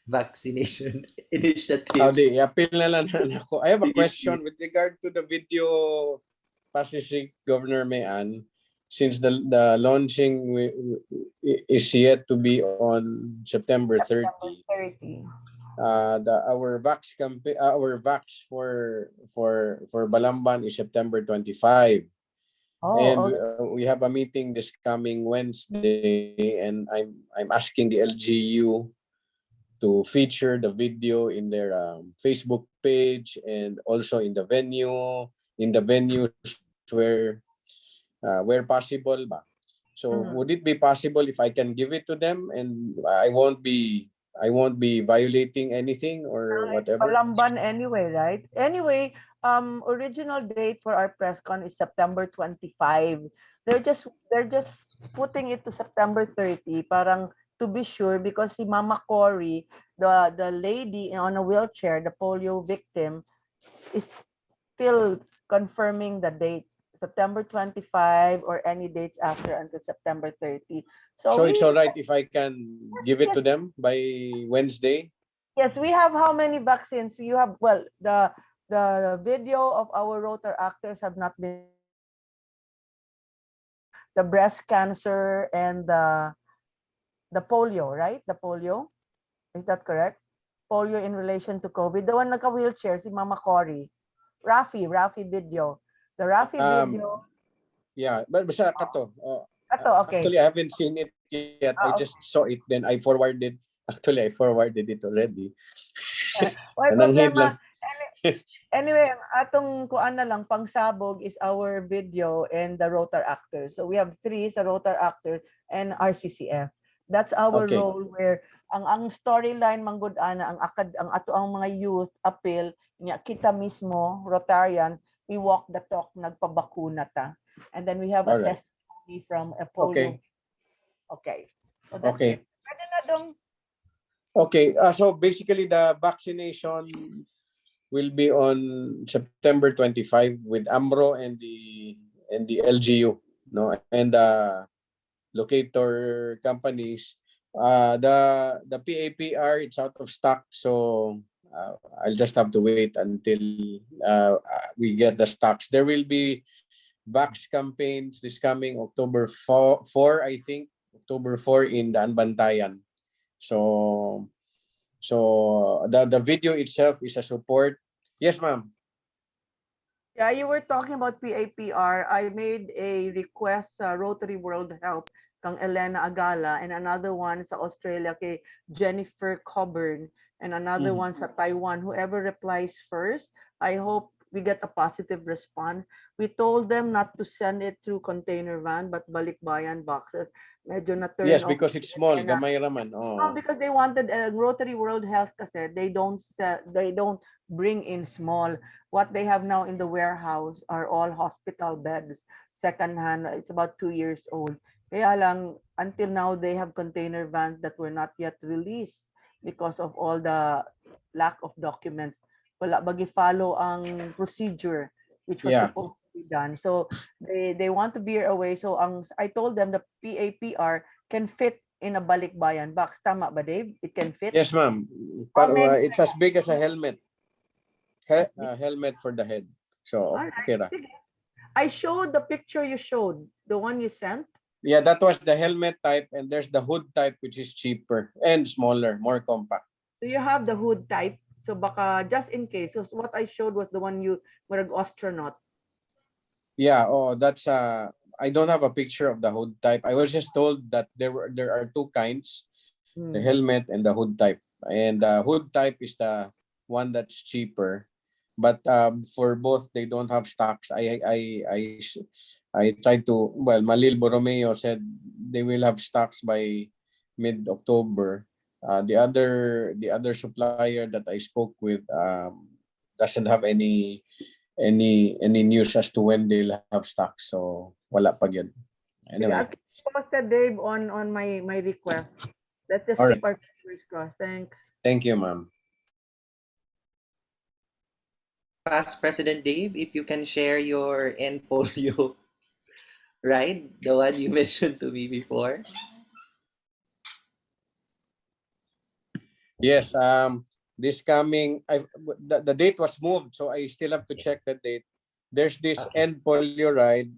vaccination initiatives? I-appeal na lang ako. I have a question with regard to the video, past district governor Mehan. Since the launching is yet to be on September 30. Our Vax campaign, our Vax for Balamban is September 25. And we have a meeting this coming Wednesday, and I'm asking the LGU to feature the video in their Facebook page and also in the venues where possible ba. So would it be possible if I can give it to them and I won't be violating anything or whatever? Balamban anyway, right? Anyway, original date for our press con is September 25. They're just putting it to September 30 parang to be sure, because si Mama Cory, the lady on a wheelchair, the polio victim, is still confirming the date, September 25 or any dates after until September 30. So it's all right if I can give it to them by Wednesday? Yes, we have how many vaccines? You have, well, the video of our rotor actors have not been, the breast cancer and the polio, right? The polio, is that correct? Polio in relation to COVID. The one naka-wheelchair, si Mama Cory. Rafi video. The Rafi video. Yeah, but basta kato. Okay. Actually, I haven't seen it yet. I just saw it, then I forwarded. Actually, I forwarded it already. Anyway, atong kuan na lang pangsabog is our video and the rotor actors. So we have 3 sa rotor actors and RCCF. That's our role, where ang storyline manggod ana ang ato ang mga youth appeal nya kita mismo Rotarian, we walk the talk, nagpabakuna ta. And then we have a testimony from a polio. Okay. So that's it. Pwede na dong. Okay, so basically the vaccination will be on September 25 with AMRO and the LGU, no, and the locator companies. The PAPR, it's out of stock, so I'll just have to wait until we get the stocks. There will be Vax campaigns this coming October 4, I think, October 4 in the Bantayan. So the video itself is a support. Yes, ma'am. Yeah, you were talking about PAPR. I made a request sa Rotary World Health kang Elena Agala, and another one sa Australia kay Jennifer Coburn, and another one sa Taiwan. Whoever replies first, I hope we get a positive response. We told them not to send it through container van but balikbayan boxes. Medyo na turn Yes, off. because it's small. Elena. Gamay raman. No, Oh. because they wanted Rotary World Health kasi they don't bring in small. What they have now in the warehouse are all hospital beds, secondhand. It's about 2 years old. Kaya lang, until now, they have container vans that were not yet released because of all the lack of documents. Wala bagi follow ang procedure which was Yeah. supposed to be done. So they want to veer away. So I told them the PAPR can fit in a balikbayan box. Tama ba, Dave? It can fit? Yes, ma'am. How many? It's as big as a helmet. Helmet for the head. So, Alright, okay ra. sige. I showed the picture you showed, the one you sent. Yeah, that was the helmet type, and there's the hood type, which is cheaper and smaller, more compact. So you have the hood type. So baka just in case. So what I showed was the one you were an astronaut. Yeah, that's I don't have a picture of the hood type. I was just told that there are two kinds, the helmet and the hood type. And the hood type is the one that's cheaper. But for both, they don't have stocks. I tried to, well, Malil Borromeo said they will have stocks by mid-October. The other supplier that I spoke with doesn't have any news as to when they'll have stocks. So wala pa yun. Anyway. I posted Dave on my request. Let's just All keep right. our fingers crossed. Thanks. Thank you, ma'am. Past President Dave, if you can share your end polio ride, the one you mentioned to me before. Yes, this coming, the date was moved, so I still have to check the date. There's this end polio ride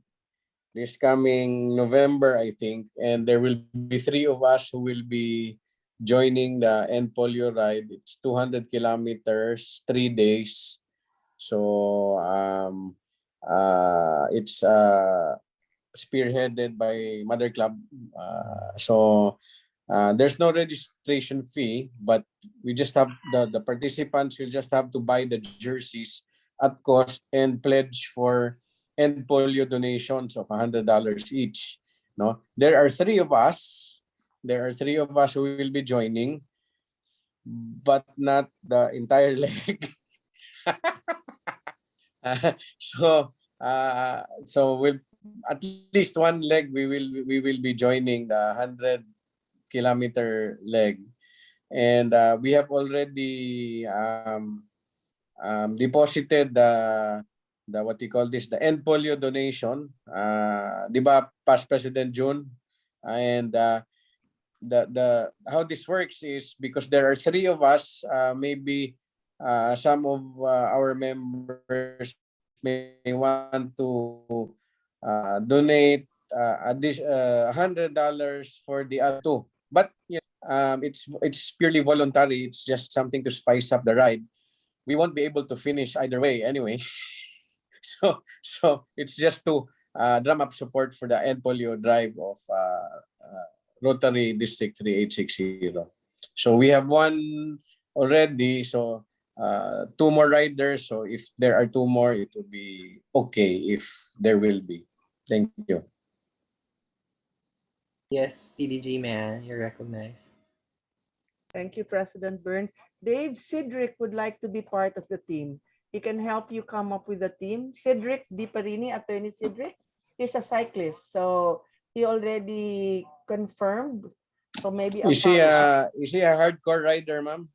this coming November, I think, and there will be 3 of us who will be joining the end polio ride. It's 200 kilometers, 3 days. So it's spearheaded by Mother Club. There's no registration fee, but we just have the participants will just have to buy the jerseys at cost and pledge for end polio donations of $100 each. No, there are 3 of us. There are 3 of us who will be joining, but not the entire leg. So we'll at least one leg we will be joining the 100-kilometer leg, and we have already deposited the what you call this, the end polio donation. Di ba, past President Joan, and the how this works is because there are 3 of us, maybe some of our members may want to donate $100 for the other 2. But it's purely voluntary. It's just something to spice up the ride. We won't be able to finish either way anyway. so it's just to drum up support for the end polio drive of Rotary District 3860. So we have one already. So 2 more riders. So if there are 2 more, it will be okay if there will be. Thank you. Yes, PDG man, you're recognized. Thank you, President Burns. Dave, Cedric would like to be part of the team. He can help you come up with a team. Cedric Diparini, Attorney Cedric, he's a cyclist. So he already confirmed. So maybe Is he a hardcore rider, ma'am?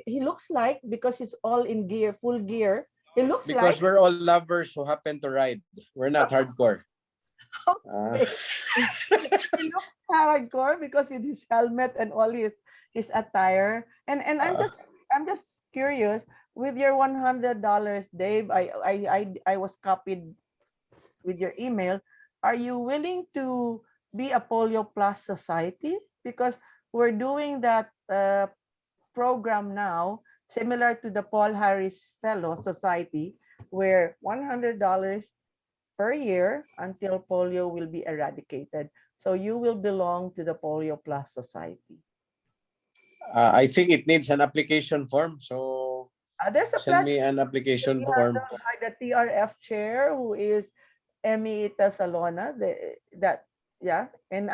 He looks like, because he's all in gear, full gear. He looks because like we're all lovers who happen to ride. We're not hardcore. he looks hardcore because with his helmet and all his attire. And I'm just curious with your $100, Dave. I was copied with your email, are you willing to be a Polio Plus Society? Because we're doing that program now, similar to the Paul Harris Fellow Society, where $100 per year until polio will be eradicated. So you will belong to the Polio Plus Society. I think it needs an application form. So There's a send me pledge an application to be form. handled by the TRF chair, who is Emmy Salona. And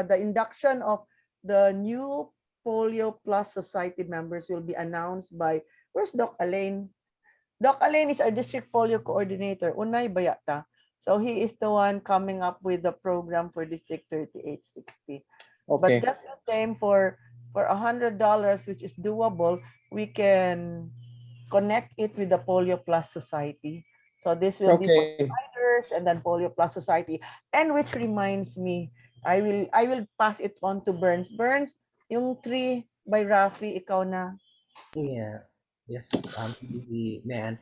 the induction of the new Polio Plus Society members will be announced by, where's Doc Alain? Doc Alain is our district polio coordinator. Unay Bayata. So he is the one coming up with the program for District 3860. Okay. But just the same for $100, which is doable, we can connect it with the Polio Plus Society. So this will be for providers and then Polio Plus Society. And which reminds me, I will pass it on to Burns. Burns, yung 3 by Rafi, ikaw na. Yeah. Yes, man.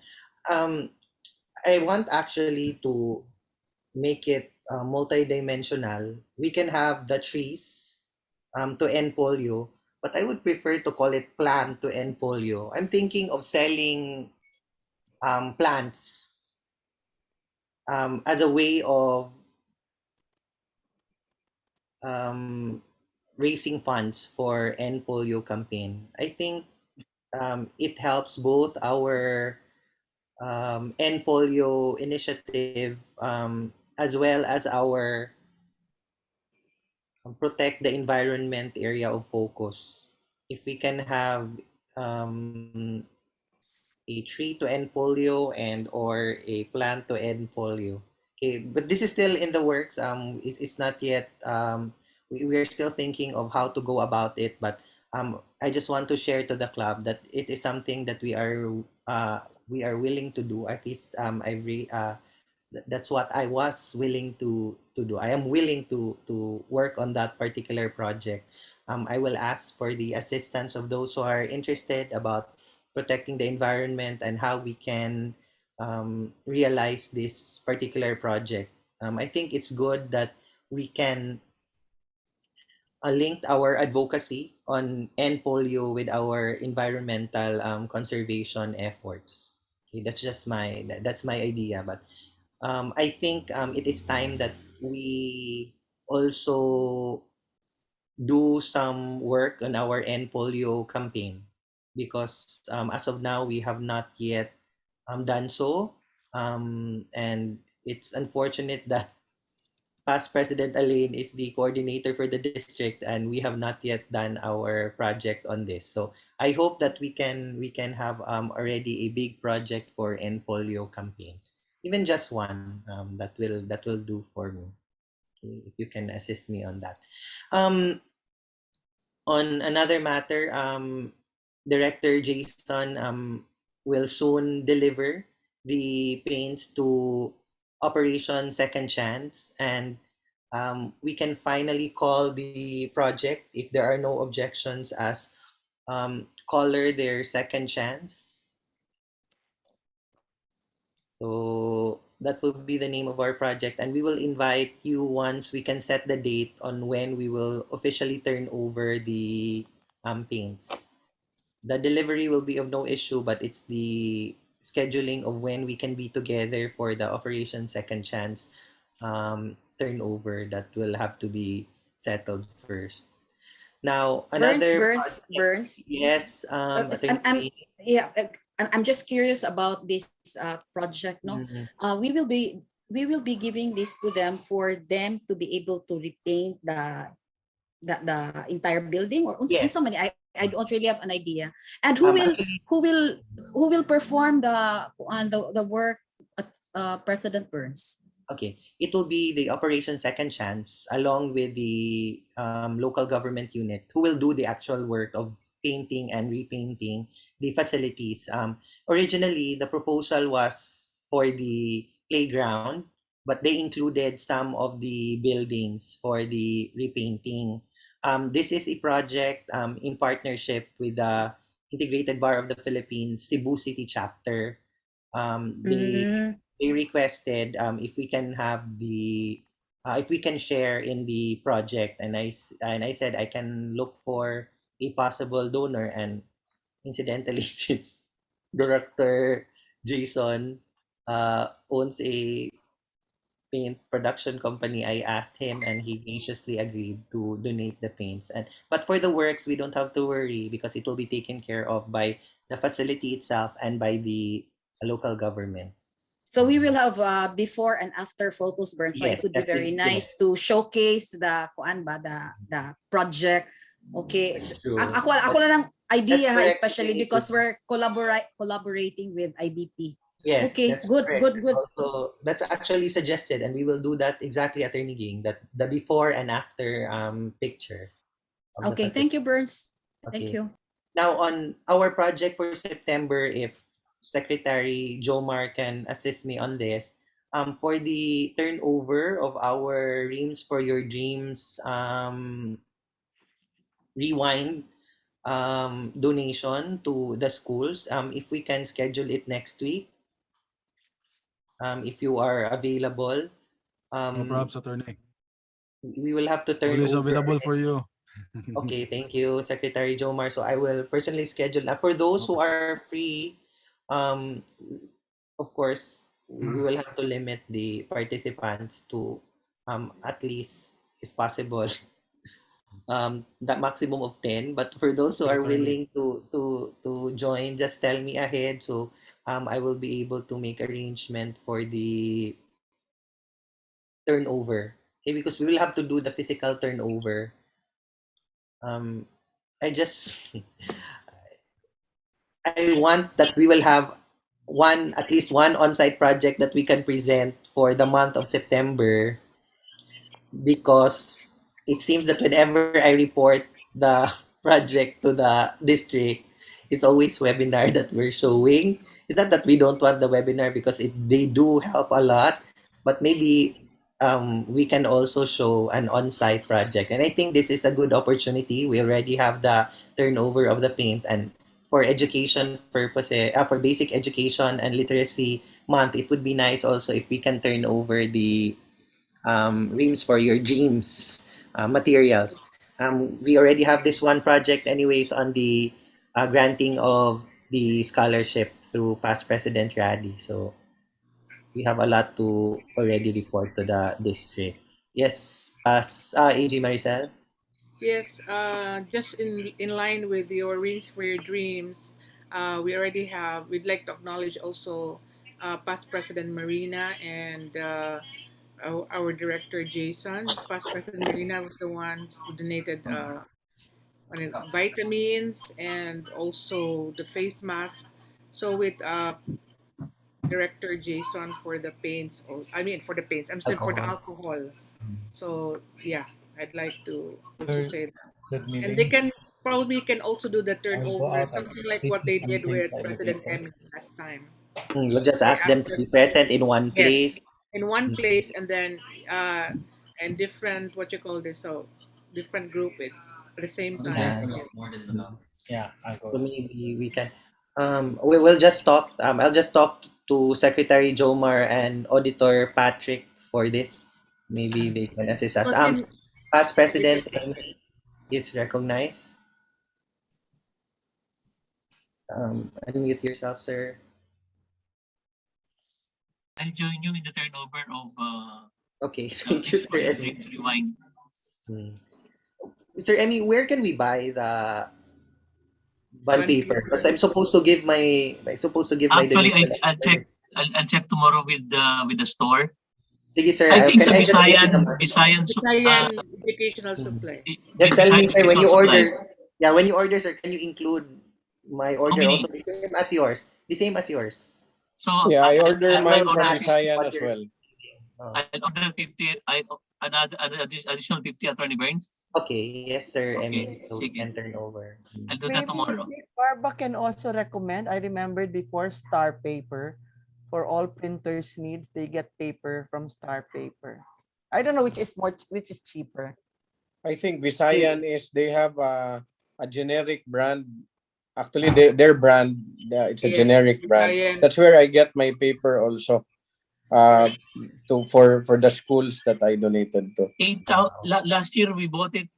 I want actually to make it multidimensional. We can have the trees to end polio, but I would prefer to call it plant to end polio. I'm thinking of selling plants as a way of raising funds for end polio campaign. I think it helps both our end polio initiative as well as our protect the environment area of focus. If we can have a tree to end polio and or a plant to end polio. Okay, but this is still in the works. It's not yet. We are still thinking of how to go about it. But I just want to share to the club that it is something that we are willing to do. At least that's what I was willing to do. I am willing to work on that particular project. I will ask for the assistance of those who are interested about protecting the environment and how we can realize this particular project. I think it's good that we can link our advocacy on end polio with our environmental conservation efforts. Okay, that's my idea, but I think it is time that we also do some work on our end polio campaign, because as of now we have not yet done so, and it's unfortunate that past President Alain is the coordinator for the district and we have not yet done our project on this. So I hope that we can have already a big project for end polio campaign, even just one that will do for me. Okay, if you can assist me on that. On another matter, Director Jason will soon deliver the paints to Operation Second Chance, and we can finally call the project, if there are no objections, as Color Their Second Chance. So that will be the name of our project, and we will invite you once we can set the date on when we will officially turn over the paints. The delivery will be of no issue, but it's the scheduling of when we can be together for the Operation Second Chance turnover that will have to be settled first. Now, another Burns. Yes. I'm just curious about this project. No, we will be giving this to them for them to be able to repaint the entire building, or Yes. so many. I don't really have an idea. And who will perform the work at President Burns? Okay, it will be the Operation Second Chance along with the local government unit who will do the actual work of painting and repainting the facilities. Originally, the proposal was for the playground, but they included some of the buildings for the repainting. This is a project in partnership with the Integrated Bar of the Philippines Cebu City Chapter. They they requested if we can have the if we can share in the project, and I said I can look for a possible donor, and incidentally, since Director Jason owns a paint production company, I asked him and he graciously agreed to donate the paints. And but for the works, we don't have to worry because it will be taken care of by the facility itself and by the local government. So we will have before and after photos, Bern. So Yes, it would be that very is nice yes. to showcase the kuan ba the project. Okay. That's true. Ako lang ng That's idea ha, correct. especially because we're collaborating with IBP. Yes, Okay, that's good, correct. good, good. Also, that's actually suggested, and we will do that exactly, Attorney Ging, that the before and after picture of the Okay, facility. thank you, Burns. Thank Okay. you. Now, on our project for September, if Secretary Jomar can assist me on this, for the turnover of our Reams for Your Dreams rewind donation to the schools, if we can schedule it next week, if you are available. No props, attorney. We will have to turn Always over. available for you. Okay, thank you, Secretary Jomar. So I will personally schedule. For those who are free, um, of course, we will have to limit the participants to at least, if possible, that maximum of 10. But for those who Okay, are attorney. willing to join, just tell me ahead. So I will be able to make arrangement for the turnover. Okay, because we will have to do the physical turnover. I just I want that we will have at least one on-site project that we can present for the month of September, because it seems that whenever I report the project to the district, it's always webinar that we're showing. It's not that we don't want the webinar, because they do help a lot, but maybe we can also show an on-site project. And I think this is a good opportunity. We already have the turnover of the paint, and for education purposes, for basic education and literacy month, it would be nice also if we can turn over the Reams for Your Dreams materials. We already have this one project anyways on the granting of the scholarship through past President Radi. So we have a lot to already report to the district. Yes, AG Maricel. Yes, just in line with your Reams for Your Dreams, we already have. We'd like to acknowledge also past President Marina and our director Jason. Past President Marina was the one who donated vitamins and also the face mask. So with director Jason for the paints, I mean for the paints. I'm sorry for the Alcohol. alcohol. So yeah, I'd like to Third, say that. third And they meeting. can probably can also do the I will go turnover, out at something like what 80 they did something with sa President elevator. Emily last time. We'll just They ask them asked to them, be present in one yes, place. in one place, and then and different what you call this, so different group it at the same time. Yeah. So, Yeah, I'll So go. maybe we can. We will just talk. I'll just talk to Secretary Jomar and Auditor Patrick for this. Maybe they can assist us. because in Past President Emily is recognized. Unmute yourself, sir. I'll join you in the turnover of Okay, thank you, Sir for your Emmy. dreams rewind. Sir Emmy, where can we buy the bond bond paper? Because paper. I'm supposed to give my Actually, donation. I'll check. I'll check tomorrow with the store. Sige, sir. I think Can sa I just get Visayan, naman? Visayan educational supply. Just tell me, Visayan sir, when Educational you Supply. order. Yeah, when you order, sir, can you include my How order also? many? The same as yours. The same as yours. So Yeah, I order I I'll mine will from order match 50. Visayan what as you're. well. Oh. I'll order 50. Another additional 50, Attorney Burns. Okay, yes, sir, Emmy. Okay, So we sige. can turn over. I'll do that Maybe tomorrow. Barba can also recommend. I remembered before Star Paper. For all printers needs, they get paper from Star Paper. I don't know which is cheaper. I think Visayan is they have a generic brand. Actually, their brand it's a Yes, generic brand. Visayan. That's where I get my paper also. uh, for the schools that I donated to. Last year we bought it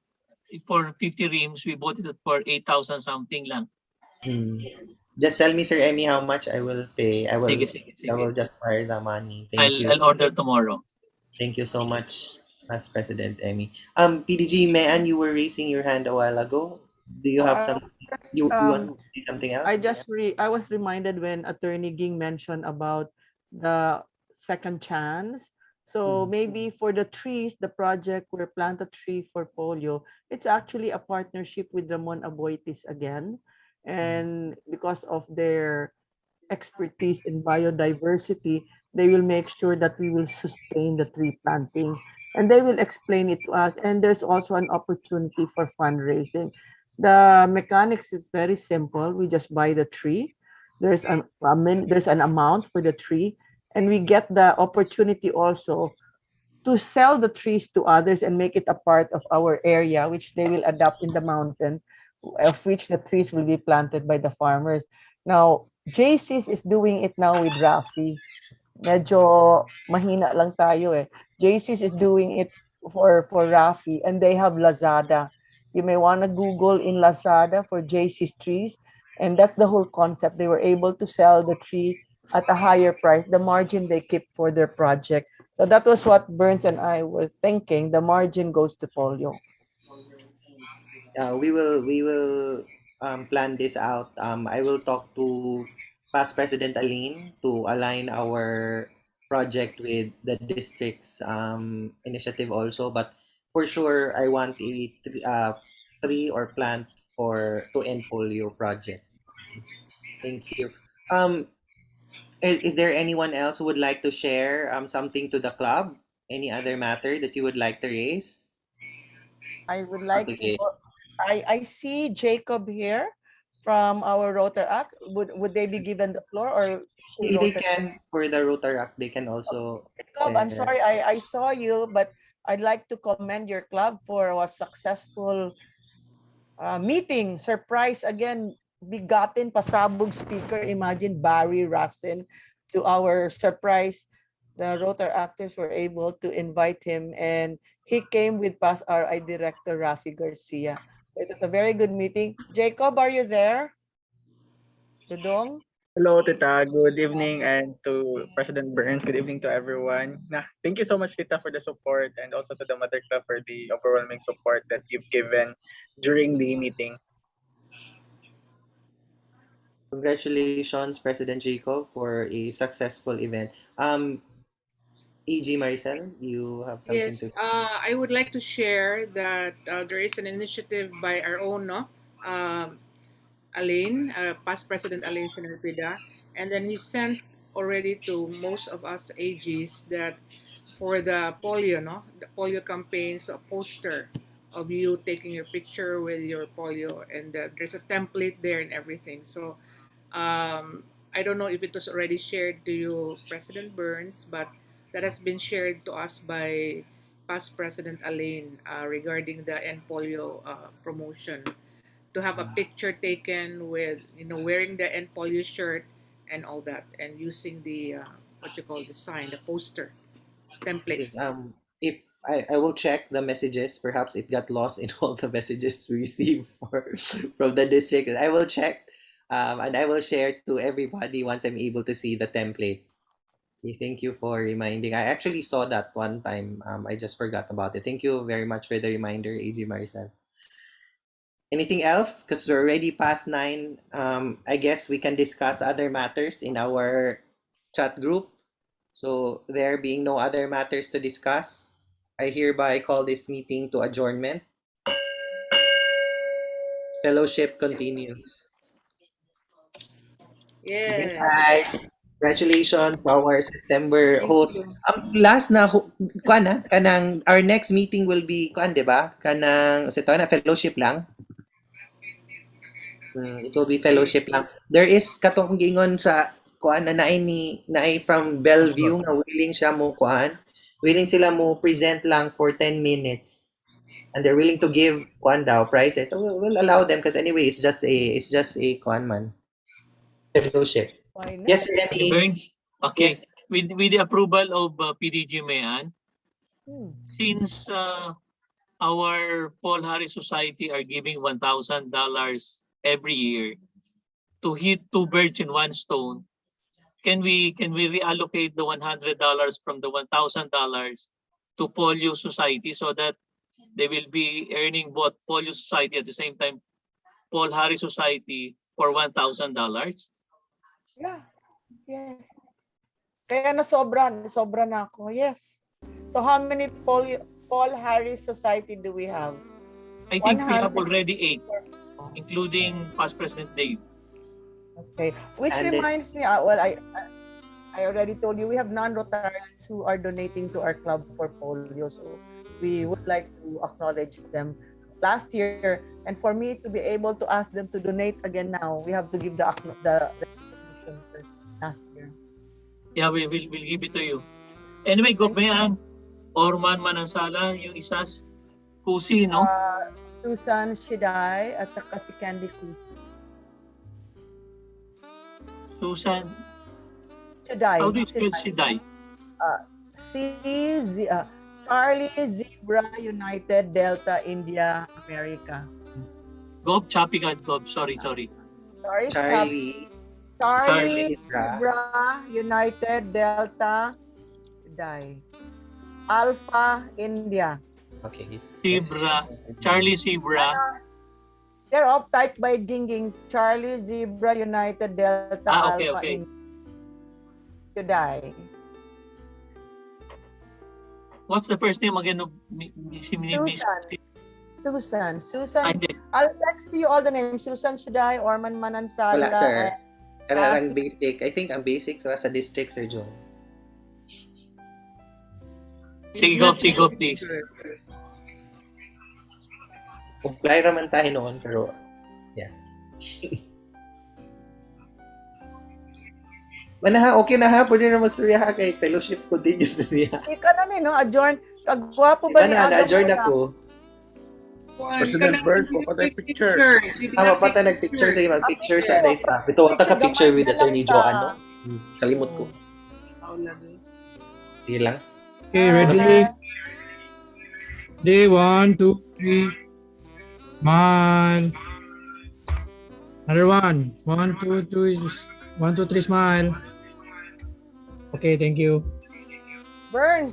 for 50 reams. We bought it for 8,000 something lang. Just tell me, Sir Emmy, how much I will pay. I will Sige. just wire the money. Thank you. I'll order tomorrow. Thank you so much, Past President Emmy. PDG Mayan, you were raising your hand a while ago. Do you have some? You want to say something else? I was reminded when Attorney Ging mentioned about the second chance. So maybe for the trees, the project where plant a tree for polio, it's actually a partnership with Ramon Aboitis again. And because of their expertise in biodiversity, they will make sure that we will sustain the tree planting. And they will explain it to us. And there's also an opportunity for fundraising. The mechanics is very simple. We just buy the tree. There's an amount for the tree, and we get the opportunity also to sell the trees to others and make it a part of our area, which they will adopt in the mountain, of which the trees will be planted by the farmers. Now, JC's is doing it now with Rafi. Medyo mahina lang tayo eh. JC's is doing it for Rafi, and they have Lazada. You may want to Google in Lazada for JC's trees, and that's the whole concept. They were able to sell the tree at a higher price, the margin they keep for their project. So that was what Burns and I were thinking. The margin goes to polio. We will plan this out. I will talk to Past President Aline to align our project with the district's initiative also. But for sure, I want a tree or plant to end polio project. Thank you. Is there anyone else who would like to share something to the club? Any other matter that you would like to raise? I would like to. Sige. I see Jacob here from our Rotaract. Would they be given the floor or They can, for the Rotaract, they can also Jacob, I'm share. sorry, I saw you, but I'd like to commend your club for a successful meeting. Surprise again, bigatin pasabog speaker. Imagine Barry Rassen to our surprise. The Rotaractors were able to invite him, and he came with past RI Director Rafi Garcia. So it was a very good meeting. Jacob, are you there? Dudong? Hello, Tita. Good evening, and to President Burns. Good evening to everyone. Thank you so much, Tita, for the support, and also to the Mother Club for the overwhelming support that you've given during the meeting. Congratulations, President Jacob, for a successful event. AG Maricel, you have something Yes, to say? I would like to share that there is an initiative by our own, Alain, past President Alain Sinalpida, and then he sent already to most of us AGs that for the polio, the polio campaign, so a poster of you taking your picture with your polio, and there's a template there and everything. So I don't know if it was already shared to you, President Burns, but that has been shared to us by past President Alain regarding the end polio promotion, to have a picture taken with wearing the end polio shirt and all that, and using the what you call the sign, the poster template. If I will check the messages, perhaps it got lost in all the messages we received from the district. I will check, and I will share it to everybody once I'm able to see the template. Okay, thank you for reminding. I actually saw that one time. I just forgot about it. Thank you very much for the reminder, AG Maricel. Anything else? Because we're already past 9. I guess we can discuss other matters in our chat group. So there being no other matters to discuss, I hereby call this meeting to adjournment. Fellowship continues. Okay, Yeah. guys. Congratulations to our September Thank host. you. Last na kanang our next meeting will be di ba? Kanang sa na fellowship lang. It will be fellowship lang. There is katong gingon sa kuan na naay from Bellevue nga willing siya mo kuan. Willing sila mo present lang for 10 minutes. And they're willing to give kuan daw prices. So we'll allow them because anyway it's just a kuan man. Fellowship. Yes, Remy. Burns? Okay. Yes. with the approval of PDG Mayan, Hmm. since our Paul Harris Society are giving $1,000 every year to hit two birds in one stone, can we reallocate the $100 from the $1,000 to Polio Society so that they will be earning both Polio Society at the same time Paul Harris Society for $1,000? Yeah. Yes. Kaya sobra na ako. Yes. So how many Paul Harris Society do we have? I think we have 100. already 8, including past President Dave. Okay. Which And reminds me, well, I already told you we have non-Rotarians who are donating to our club for polio. So we would like to acknowledge them last year. And for me to be able to ask them to donate again now, we have to give the recognition for last year. Yeah, we'll give it to you. Anyway, Gobmean, Orman Manansala, yung isas, Kusi, no? Susan Shiday at saka si Candy Kusi. Susan, Shiday. how do you spell Shiday? Charlie Zebra United Delta India America. Gob, choppy ka, Gob. Sorry. Sorry, Charlie Zebra United Delta Shiday. Alpha India. Okay. Zebra, Charlie Zebra. They're all typed by Gingings. Charlie Zebra United Delta Okay, Alpha okay. India. Shiday. What's the first name again of Susan. I did. I'll text to you all the names. Susan Shiday, Orman Manansala. Wala, sir. and Kararang basic. I think ang basic sa district, Sir Joan. Sige, Gob, please. Comply raman tayo noon, pero yeah. Manaha, okay na ha. Pwede na magsurya ha kay fellowship continuous na niya. Ika na no, adjourn. Kagwapo ba Diba na, na-adjourn ako. President Burns, papatay picture. Mapata nag-picture sa mag-picture sa data. Ito, taka-picture with Attorney Joan, no? Kalimot ko. Sige lang. Okay, ready? Day 1, 2, 3. Smile. Another one. 1, 2, 3. 1, 2, 3. Smile. Okay, thank you. Burns,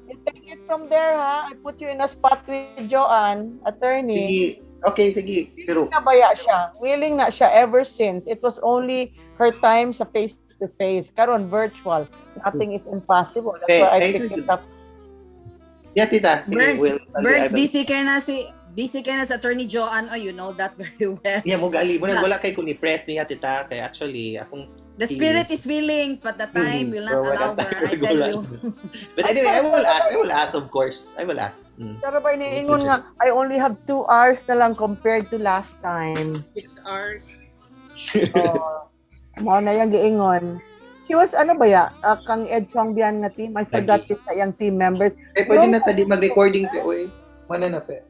you take it from there, ha? I put you in a spot with Joan, attorney. Sige. Okay, sige. Pero Willing na siya ever since. It was only her time sa face-to-face. Karon virtual. Nothing is impossible. That's why I picked it up. Yeah, tita. Sige, Burns, busy ka na sa Attorney Joan. Oh, you know that very well. Yeah, mo gali. Wala kay kung ni-press niya, tita. Kaya actually, akong... The spirit is willing, but the time will not allow her. I tell you. But anyway, I will ask, of course. I will ask. Pero ba iniingon nga, I only have 2 hours na lang compared to last time. 6 hours. Mo na yung giingon. She was, ano ba ya? Kang Ed Chongbian nga team. I forgot it sa yung team members. Eh, pwede na tadi mag-recording pa, uy. Mana na pa.